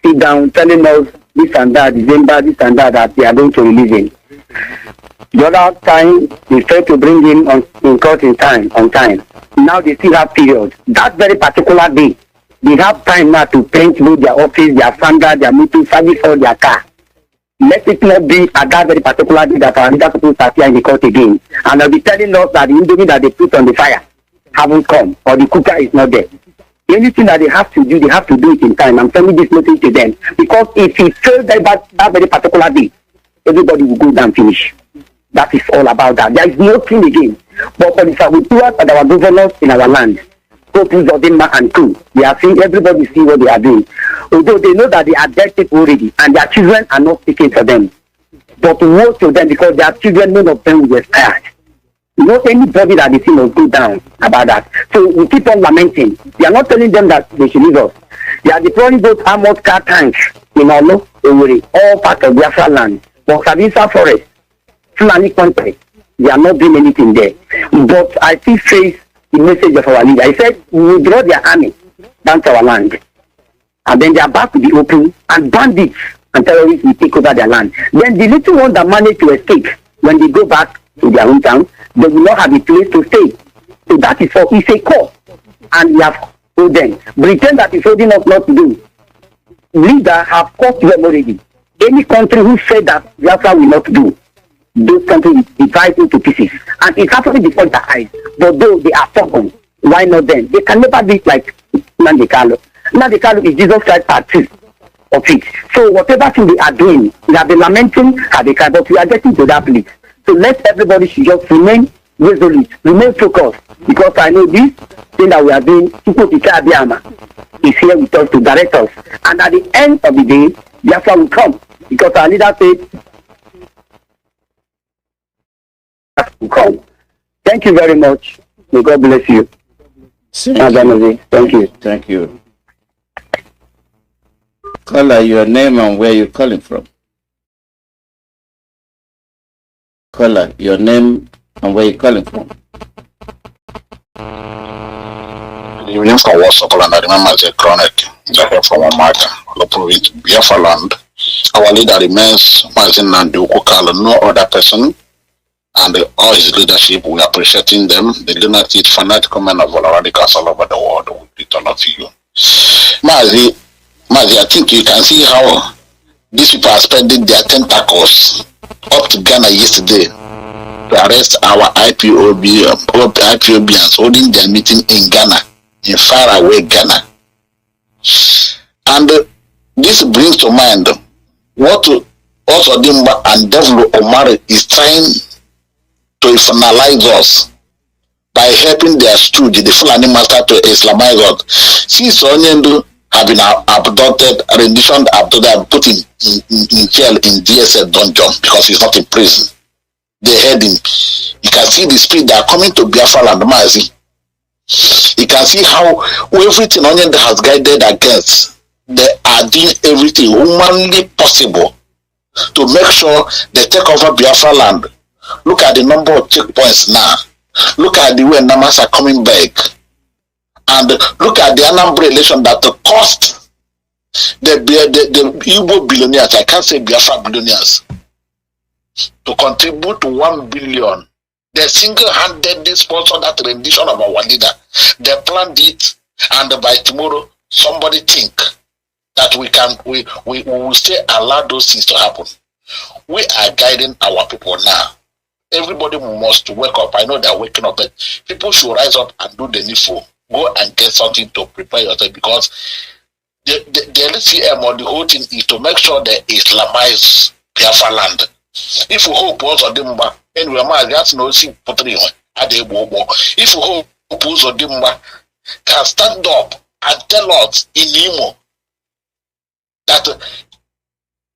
sit down, telling us this and that, December, this and that they are going to release him. The other time, they tried to bring him in court on time. Now they still have period. That very particular day, they have time now to paint with their office, their standard, their meeting, service, or their car. Let it not be at that very particular day that our leader supposed to appear in the court again. And they'll be telling us that the indomie that they put on the fire haven't come, or the cooker is not there. Anything that they have to do it in time. I'm sending this message to them. Because if he fails that very particular day, everybody will go down and finish. That is all about that. There is nothing again. But for the saboteurs and our governors in our land, Kopu, Zodima, and Kanu, they are seeing everybody see what they are doing. Although they know that they are dead people already, and their children are not speaking for them. But most of them, because their children, none of them will get tired. Not anybody that they see will go down about that. So we keep on lamenting. We are not telling them that they should leave us. They are deploying those armored car tanks in Olo, all part of Biafra land, but Sabisa forest, Fulani country. They are not doing anything there. But I still face the message of our leader. He said, we will draw their army down to our land. And then they are back to the open, and bandits and terrorists will take over their land. Then the little ones that manage to escape, when they go back to their hometown, they will not have a place to stay. So that is all. It's a call. And we have told them. Britain that is holding us not to do. Leaders have caused them already. Any country who said that Biafra will not do, those countries divide into pieces. And it's happening before their eyes. But though they are stubborn, why not them? They can never be like Nnamdi. Nnamdi is Jesus Christ part 2 of it. So whatever thing they are doing, they have been lamenting, but we are getting to that place. So let everybody should just remain resolute, remain focused, because I know this thing that we are doing, is here with us to direct us. And at the end of the day, Biafra will come, because our leader said, will come. Thank you very much. May God bless you. Thank you. Thank you. Caller, your name and where you're calling from. Caller, your name and where you're calling from. The evening from WhatsApp, and I remember the chronic from Omaka, the province Biafra land. Our leader remains Mazi Nnamdi, no other person, and all his leadership, we are appreciating them. The lunatic, fanatical men of all radicals all over the world, we return to you. Mazi, I think you can see how these people are spending their tentacles up to Ghana yesterday to arrest our IPOBians holding their meeting in Ghana, in faraway Ghana. And this brings to mind what also Dimba and Devil Omar is trying to finalize us by helping their stooge, the Fulani master, to Islamize us. Since Onyendu have been abducted, renditioned, abducted, put in jail in DSL dungeon because he's not in prison. They heard him. You can see the speed they are coming to Biafra and Mazi. You can see how everything Onyendu has guided against. They are doing everything humanly possible to make sure they take over Biafra land. Look at the number of checkpoints now. Look at the way numbers are coming back. And look at the Nnamdi election that the cost the Igbo billionaires, I can't say Biafra billionaires, to contribute to 1 billion. They single-handedly sponsored that rendition of our leader. They planned it, and by tomorrow, somebody think that we will still allow those things to happen. We are guiding our people now. Everybody must wake up. I know they are waking up, but people should rise up and do the needful. Go and get something to prepare yourself, because the LCM or the whole thing is to make sure they Islamize Biafra land. If you hope also Dimba, anyway, that's no see pottery. If you hope also Dimba can stand up and tell us in Imo that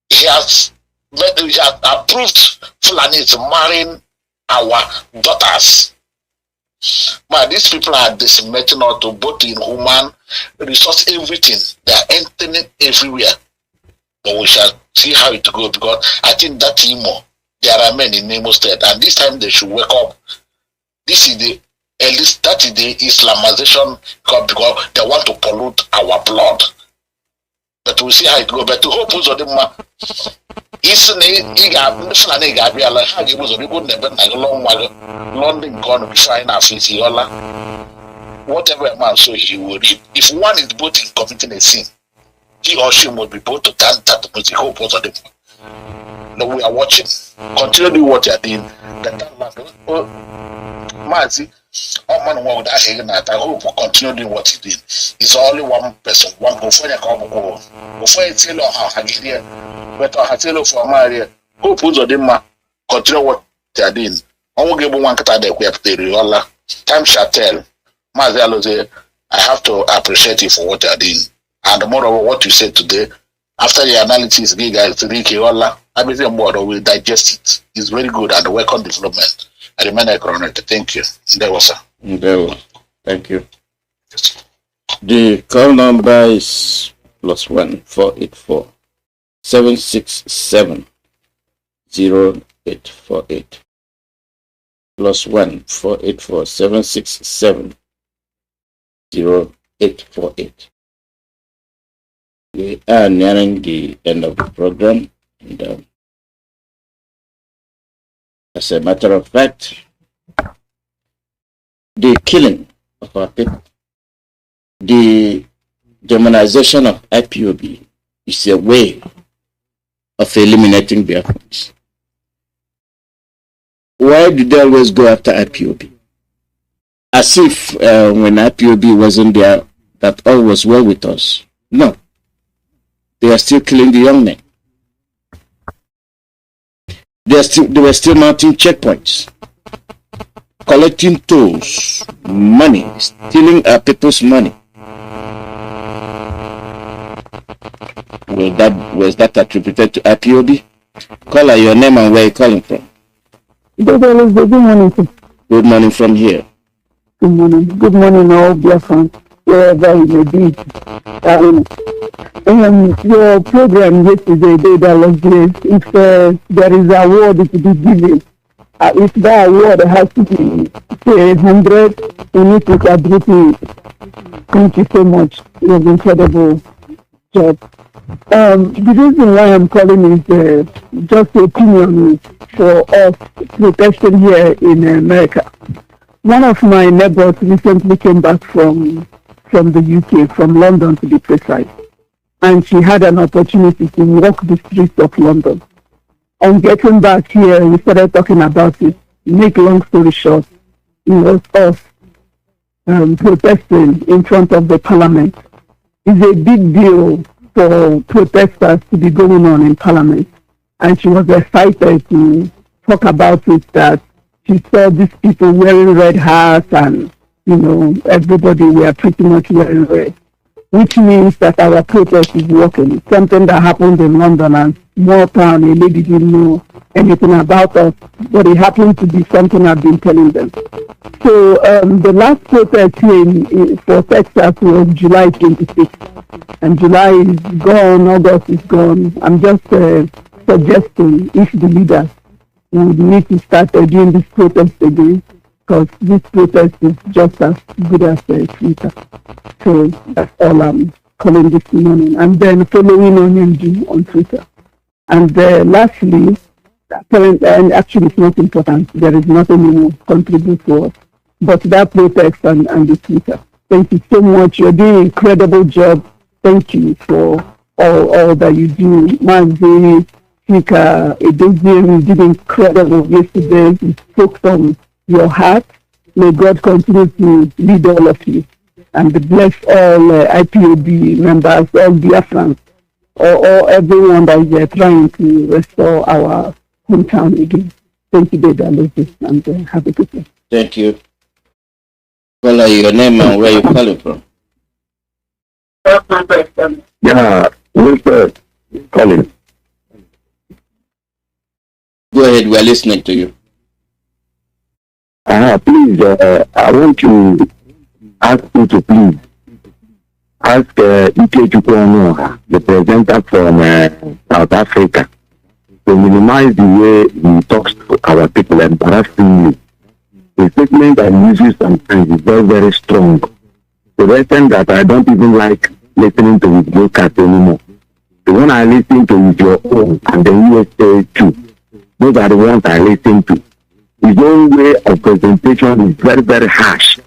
He has approved Fulanis marrying our daughters. But these people are decimating us to both in human resource, everything. They are entering everywhere. But we shall see how it goes, because I think that Imo, there are men in Imo State, and this time they should wake up. This is the at least that is the Islamization, because they want to pollute our blood. But we'll see how it goes. But to hope also the London gone fine after whatever a man so he will read. If one is both in committing a sin, he or she will be both to turn that with the hope also the no, we are watching. Continue doing what you are doing. Mazi, man won't that I hope will continue doing what he did. It's only one person, one go for go. Before it's tell how Hagilia, but I tell for Maria, hope also the continue what they are doing. I won't give one cut we have to time shall tell. Mazi ALOZIE, I have to appreciate you for what you are doing. And moreover, what you said today, after the analysis, everything on board will digest it. It's very good and welcome development. I remain a coronet. Thank you. There was Thank you. The call number is +1 484 767 0848. +1 484 767 0848. We are nearing the end of the program. And, as a matter of fact, the killing of our people, the demonization of IPOB is a way of eliminating Biafrans. Why did they always go after IPOB? As if when IPOB wasn't there, that all was well with us. No. They are still killing the young men. They were still mounting checkpoints, collecting tolls, money, stealing our people's money. Was that attributed to IPOB? Call your name and where you're calling from. Good morning. Good morning from here. Good morning. Good morning, all Biafrans, wherever you may be. Your program yesterday, if there is a award to be given, if that award has to be, say, 100, we need to agree. Thank you so much. You have an incredible job. The reason why I'm calling is just the opinion for us protesting here in America. One of my neighbors recently came back from the UK, from London to be precise. And she had an opportunity to walk the streets of London. On getting back here, we started talking about it. Make long story short, it was us protesting in front of the parliament. It's a big deal for protesters to be going on in parliament. And she was excited to talk about it, that she saw these people wearing red hats and, everybody were pretty much wearing red. Which means that our protest is working. Something that happened in London and small town, a lady didn't know anything about us, but it happened to be something I've been telling them. So the last protest here for Texas was July 26th, and July is gone, August is gone. I'm just suggesting if the leaders would need to start doing this protest again, because this protest is just as good as Twitter. So that's all I'm calling this morning. And then following on Nnamdi on Twitter. And lastly, and actually it's not important, there is nothing you contribute to us, but that protest and the Twitter. Thank you so much. You're doing an incredible job. Thank you for all that you do. Mazi, Tika, ALOZIE, you did incredible yesterday. You spoke from your heart. May God continue to lead all of you. And bless all IPOB members, all Biafrans, or everyone that is trying to restore our hometown again. Thank you, ALOZIE, and have a good day. Thank you. Call your name and where you calling from. Yeah, Wilfred calling. Go ahead, we're listening to you. Please, I want to ask you to please ask Ike Chukwuonu, the presenter from South Africa, to minimize the way he talks to our people embarrassingly. The statement that he uses sometimes is very, very strong. To the extent that I don't even like listening to his broadcast anymore. The one I listen to is your own, and the USA too. Those are the ones I listen to. His own way of presentation is very, very harsh.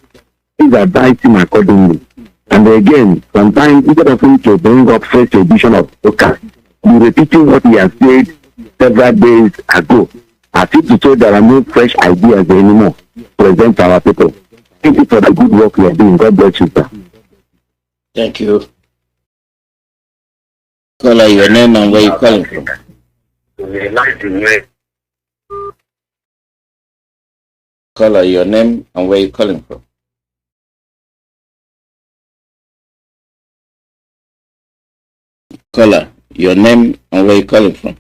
Please advise him accordingly. And again, sometimes instead of him to bring up first edition of broadcast, he's repeating what he has said several days ago. As if to say there are no fresh ideas anymore to present to our people. Thank you for the good work you are doing. God bless you, sir. Thank you. Caller, your name and where you calling from? Caller, your name and where you calling from? Caller, your name and where you calling from?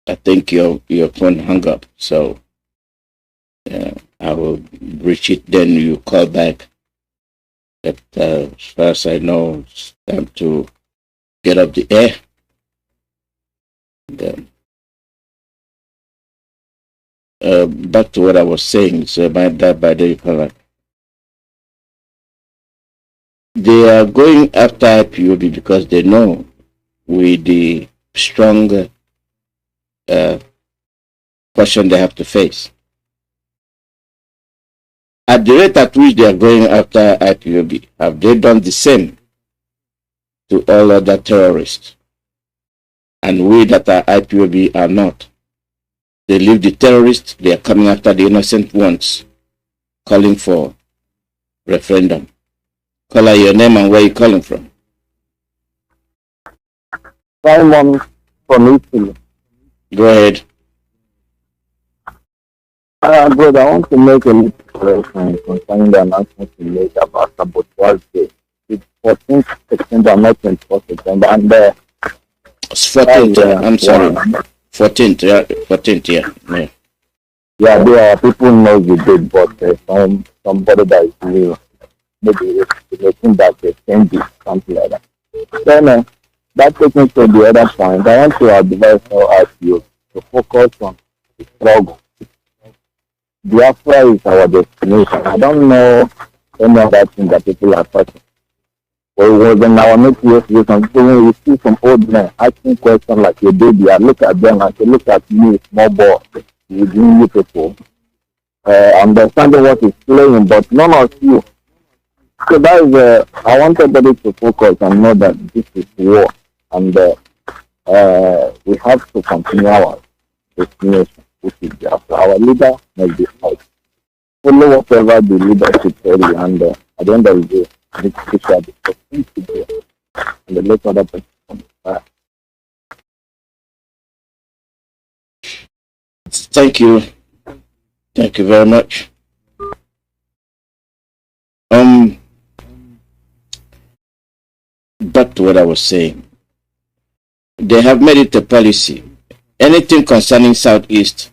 I think your phone hung up, so I will reach it. Then you call back. But as far as I know, it's time to get up the air. Back to what I was saying. So by the caller, they are going after IPOB because they know with the strong question they have to face. At the rate at which they are going after IPOB, have they done the same to all other terrorists? And we that are IPOB are not. They leave the terrorists, they are coming after the innocent ones, calling for referendum. Caller, your name and where you calling from? Simon from Italy. Go ahead. Good. I want to make a little correction concerning the announcement you made about sabotage day. It's 14th September, not 24th September. And it's 14th, I'm sorry. 14th, yeah. 14th, yeah. Yeah, there are people know the date, but somebody that is new, maybe estimating that they change it, something like that. Then, that takes me to the other point. I want to advise or ask you to focus on the struggle. Biafra is our destination. I don't know any other thing that people are talking. But it was in our meeting yesterday, we see some old men asking questions like a baby. I look at them and say, look at me, small boy, with you people. Understanding what is playing, but none of you. So that is, I want everybody to focus and know that this is war. And we have to continue our destination, which is Biafra. Our leader must be out. Follow whatever the leadership tell you, and at the end of the day, this shall be sustained and the let other person come back. Thank you. Thank you very much. Back to what I was saying. They have made it a policy. Anything concerning Southeast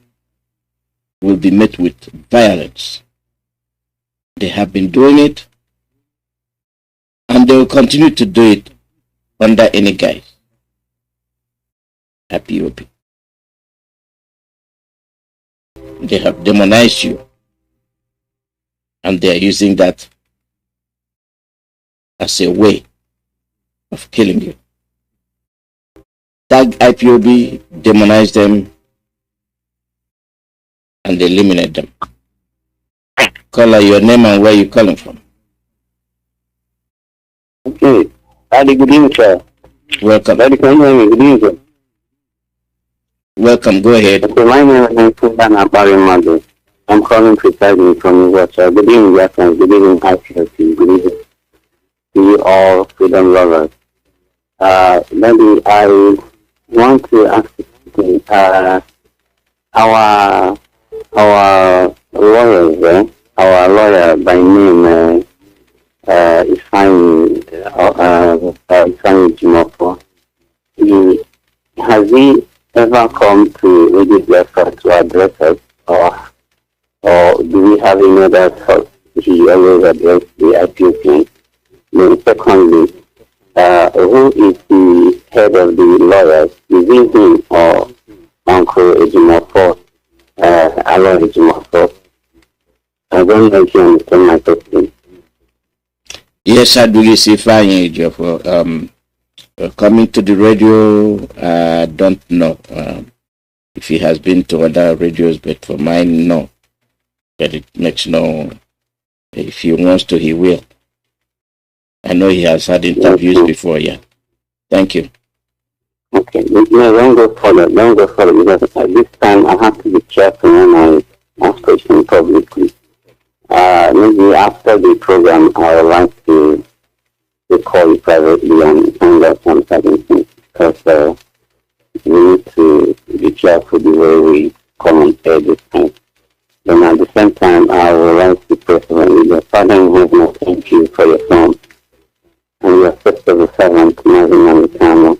will be met with violence. They have been doing it, and they will continue to do it under any guise. IPOB. They have demonized you, and they are using that as a way of killing you. Tag IPOB, demonize them, and eliminate them. Caller, your name and where you calling from? Okay. Adi, good evening, sir. Welcome. Adi, can you hear me? Good evening, sir. Welcome, go ahead. Okay, my name is Mazi. I'm calling precisely from Russia. Good evening, Biafrans. Good evening, Excelency. Good evening to you all, freedom lovers. Maybe I want to ask you, our lawyers, our lawyer by name is fine, Has he ever come to Radio Biafra to address us, or do we have any other thoughts? He always addressed the IPOP. Then secondly, who is the head of the lawyers? Is it him or Uncle Ejimafo, Alo Ejimafo? I don't know if you understand my question. Yes, I do. You see, fine, for coming to the radio. I don't know if he has been to other radios, but for mine, no. But it makes no. If he wants to, he will. I know he has had interviews before. Yeah. Thank you. Okay. No, don't go further. Don't go further because at this time I have to be careful when I ask questions publicly. Maybe after the program, I would like to call you privately and find out some certain things because we need to be careful the way we comment this thing. And at the same time, I would like to pray for the Father in heaven. Thank you for your son and your faithful servant, Mazi Kanu.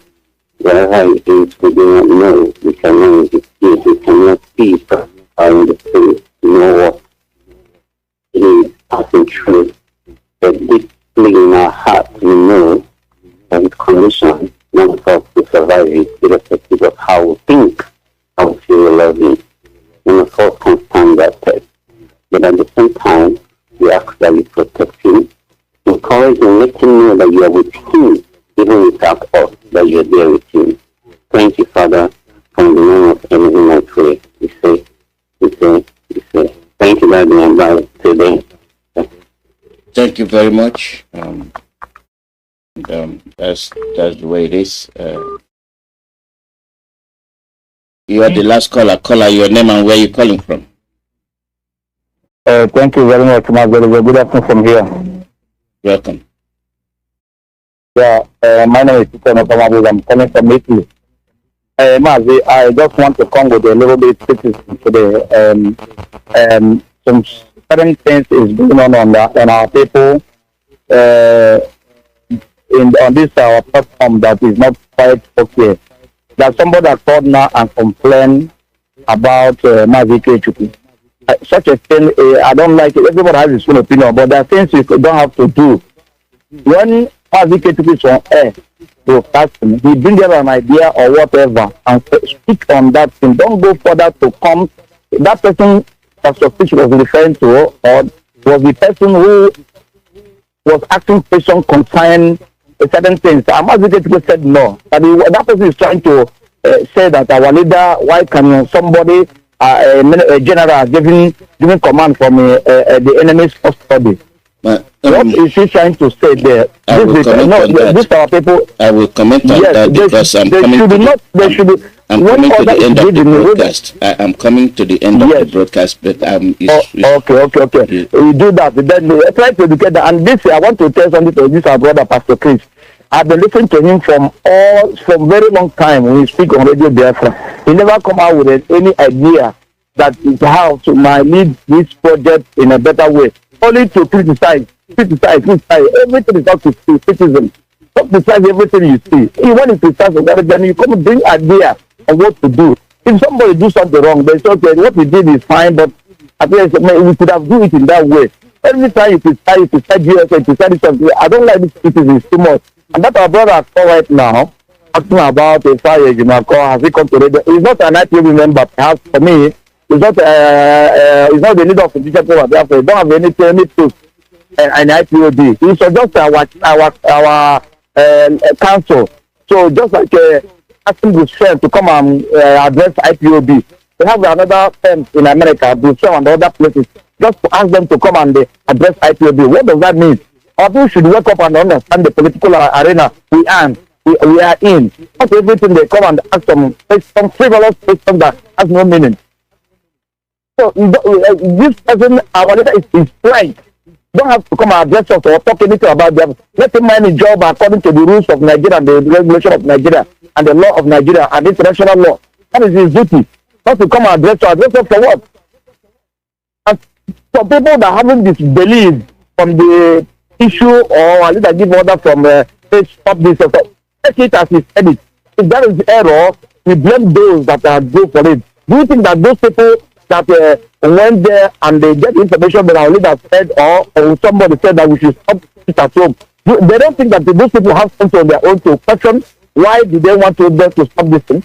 Wherever he is, we do not know. We cannot dispute. We cannot see in the spirit. We know what he is passing through. But deeply in our heart, we know that his condition not for us to survive it, irrespective of how we think, how we feel we love him. None of us can stand that test. But at the same time, we ask that you protect him, encourage him, let him know that you are with him, even without us, that you are there with him. Thank you, Father, from the name of everything I pray. We say. Thank you, Daddy, and bye today. Thank you very much. That's the way it is. You are the last caller. Caller, your name and where you calling from? Thank you very much, my brother. Good afternoon from here. Welcome. Yeah, my name is Kanu. I'm calling from Italy. Mazi, I just want to come with a little bit criticism today. Some certain things is going on our people on this our platform that is not quite okay. There's somebody that called now and complained about Mazi Kechuku. Such a thing, I don't like it. Everybody has his own opinion, but there are things you don't have to do. When Mazi Kechuku is on air, broadcasting, he bring up an idea or whatever and speak on that thing. Don't go further to come. That person that your speech was referring to, or was the person who was asking questions concerning certain things. Mazi Kechuku said no. That person is trying to say that our leader, why can somebody, a general, giving command from the enemy's custody? What is he trying to say there? These our people. I will comment on that because I'm coming to the end of the broadcast. I'm coming to the end of the broadcast, but okay. You do that. Then try to educate that. And this, I want to tell something to this our brother, Pastor Chris. I've been listening to him from very long time when he speak on Radio Biafra. He never come out with any idea that is how to lead this project in a better way. Only to criticize. Everything is up to citizens. Don't criticize everything you see. You want to criticize then you come and bring idea on what to do. If somebody do something wrong, they say, okay, what we did is fine, but at least we could have do it in that way. Every time you criticize USA, criticize something, I don't like this criticism too much. And that our brother has called right now, asking about a fire, has he come to radio? He's not an IPOB member, perhaps for me. He's not the leader of the digital program. Therefore, he don't have any proof an IPOB. He's just our council. So just like asking his friend to come and address IPOB. We have another firm in America, Brazil and other places, just to ask them to come and address IPOB. What does that mean? Our people should wake up and understand the political arena we are in. Not everything they come and ask some frivolous questions that has no meaning. So this person, our leader is right. Don't have to come and address us or talk anything about them. Let him mind his job according to the rules of Nigeria and the regulation of Nigeria and the law of Nigeria and international law. That is his duty. Not to come and address us for what? And for people that haven't disbelieved from the issue or at least I give order from let's stop this. Take it as he said it. If that is error, we blame those that go for it. Do you think that those people that went there and they get information that our leader said, or somebody said that we should stop it at home, they don't think that those people have something on their own to question why do they want them to stop this thing?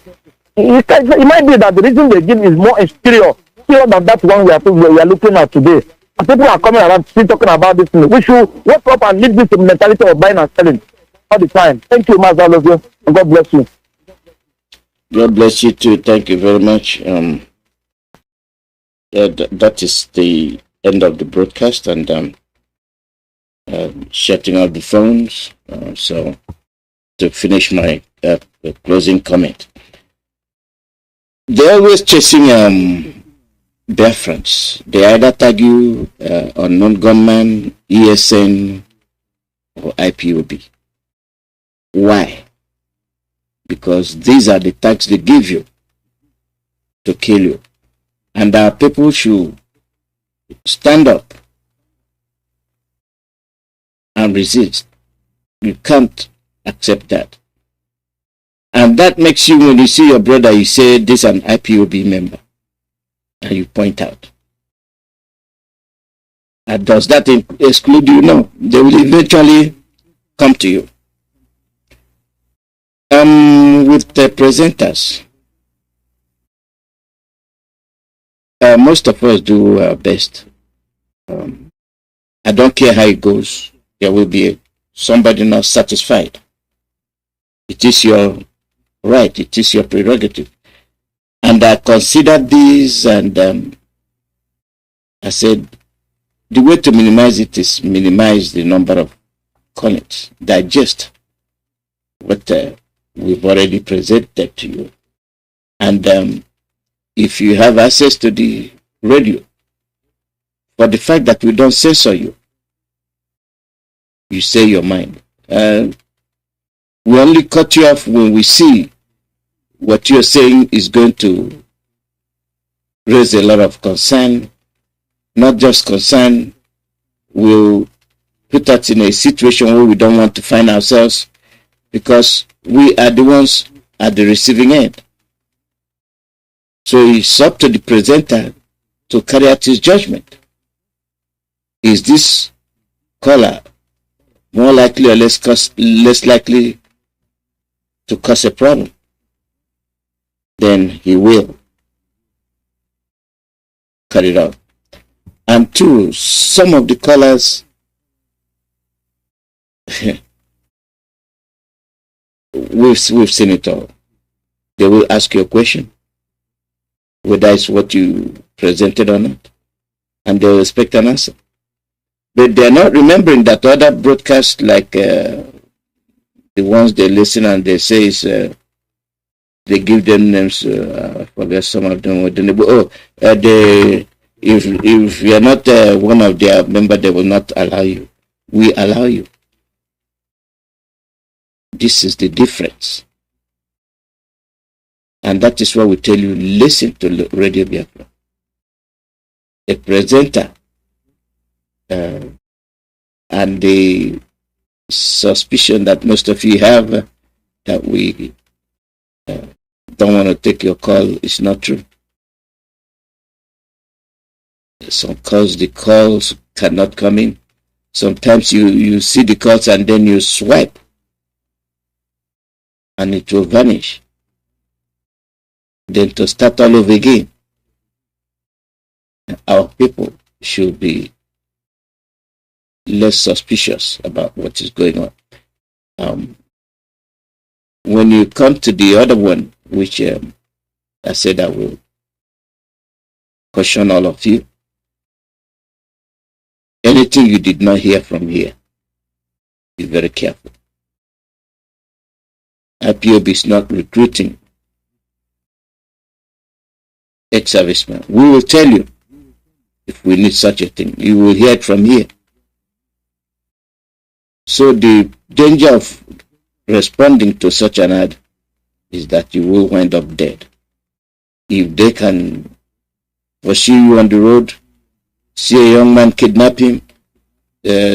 It might be that the reason they give is more inferior than that one we are looking at today. And people are coming around still talking about this thing. We should wake up and leave this mentality of buying and selling all the time. Thank you, Mazi ALOZIE, and God bless you. God bless you too. Thank you very much. That is the end of the broadcast, and shutting out the phones. So to finish my closing comment, they're always chasing Biafrans. They either tag you unknown gunman, ESN, or IPOB. Why? Because these are the tags they give you to kill you. And our people should stand up and resist. You can't accept that. And that makes you, when you see your brother, you say, this is an IPOB member. And you point out. And does that exclude you? No. They will eventually come to you. With the presenters, most of us do our best. I don't care how it goes. There will be somebody not satisfied. It is your right. It is your prerogative. And I considered this, and I said, the way to minimize it is minimize the number of comments. Digest what we've already presented to you. And if you have access to the radio, for the fact that we don't censor you, you say your mind. We only cut you off when we see what you're saying is going to raise a lot of concern. Not just concern, will put us in a situation where we don't want to find ourselves, because we are the ones at the receiving end. So it's up to the presenter to carry out his judgment. Is this caller more likely or less likely to cause a problem? Then he will carry it out. And two, some of the callers we've seen it all. They will ask you a question, whether it's what you presented or not, and they will expect an answer. But they're not remembering that other broadcasts, like the ones they listen and they say is, they give them names. I forget some of them. If you are not one of their members, they will not allow you. We allow you. This is the difference. And that is why we tell you, listen to Radio Biafra. A presenter and the suspicion that most of you have that we don't want to take your call is not true. Some calls, the calls cannot come in. Sometimes you see the calls and then you swipe and it will vanish. Then to start all over again. Our people should be less suspicious about what is going on. When you come to the other one, which I said I will caution all of you, anything you did not hear from here, be very careful. IPOB is not recruiting ex-servicemen. We will tell you if we need such a thing. You will hear it from here. So the danger of responding to such an ad is that you will wind up dead. If they can pursue you on the road, see a young man, kidnap him,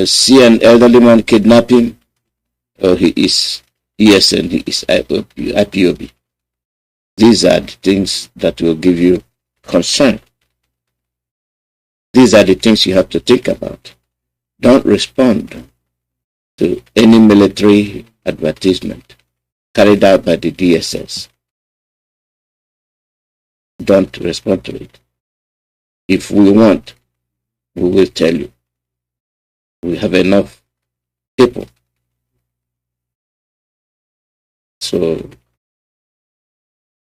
see an elderly man, kidnap him, or he is ESN, he is IPOB. These are the things that will give you concern. These are the things you have to think about. Don't respond to any military advertisement carried out by the DSS. Don't respond to it. If we want, we will tell you. We have enough people. So,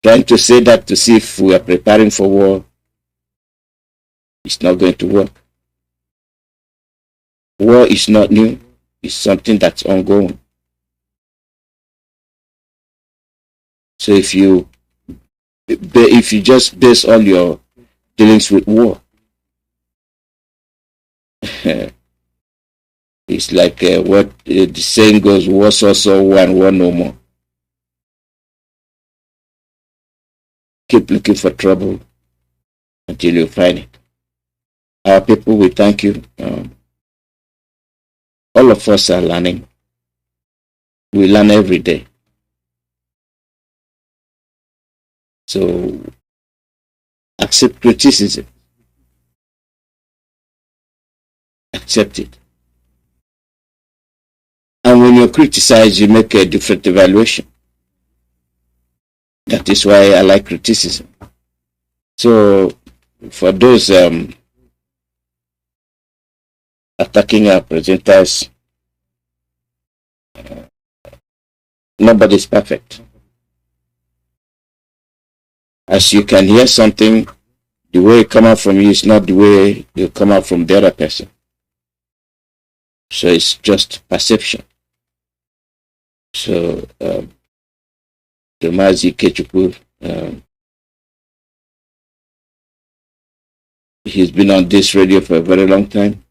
trying to say that to see if we are preparing for war, it's not going to work. War is not new. It's something that's ongoing. So if you just base all your dealings with war, it's like what the saying goes: war so one, war no more. Keep looking for trouble until you find it. Our people, we thank you. All of us are learning. We learn every day. So accept criticism. Accept it. And when you're criticized, you make a different evaluation. That is why I like criticism. So for those attacking our presenters, nobody's perfect. As you can hear something, the way it come out from you is not the way it will come out from the other person. So it's just perception. So the Mazi Kechukwu, he's been on this radio for a very long time.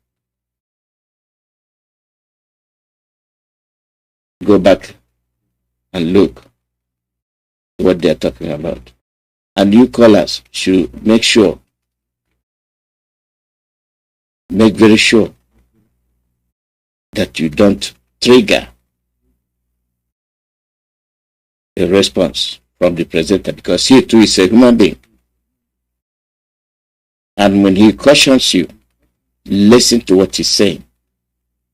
Go back and look what they're talking about. And you callers should make very sure that you don't trigger a response from the presenter, because he too is a human being. And when he cautions you, listen to what he's saying.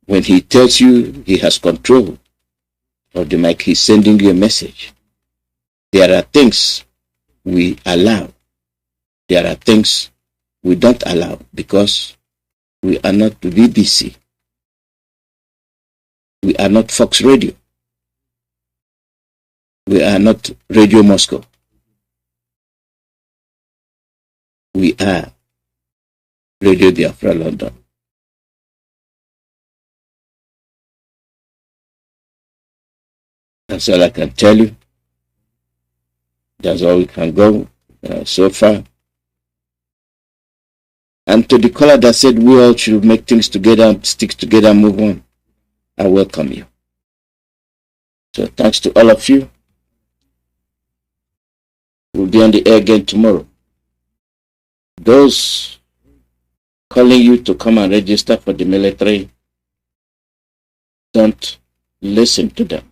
When he tells you he has control of the mic, he's sending you a message. There are things we allow. There are things we don't allow because we are not the BBC. We are not Fox Radio. We are not Radio Moscow. We are Radio Biafra London. That's all I can tell you. That's all we can go so far. And to the caller that said we all should make things together, stick together, and move on, I welcome you. So thanks to all of you. We'll be on the air again tomorrow. Those calling you to come and register for the military, don't listen to them.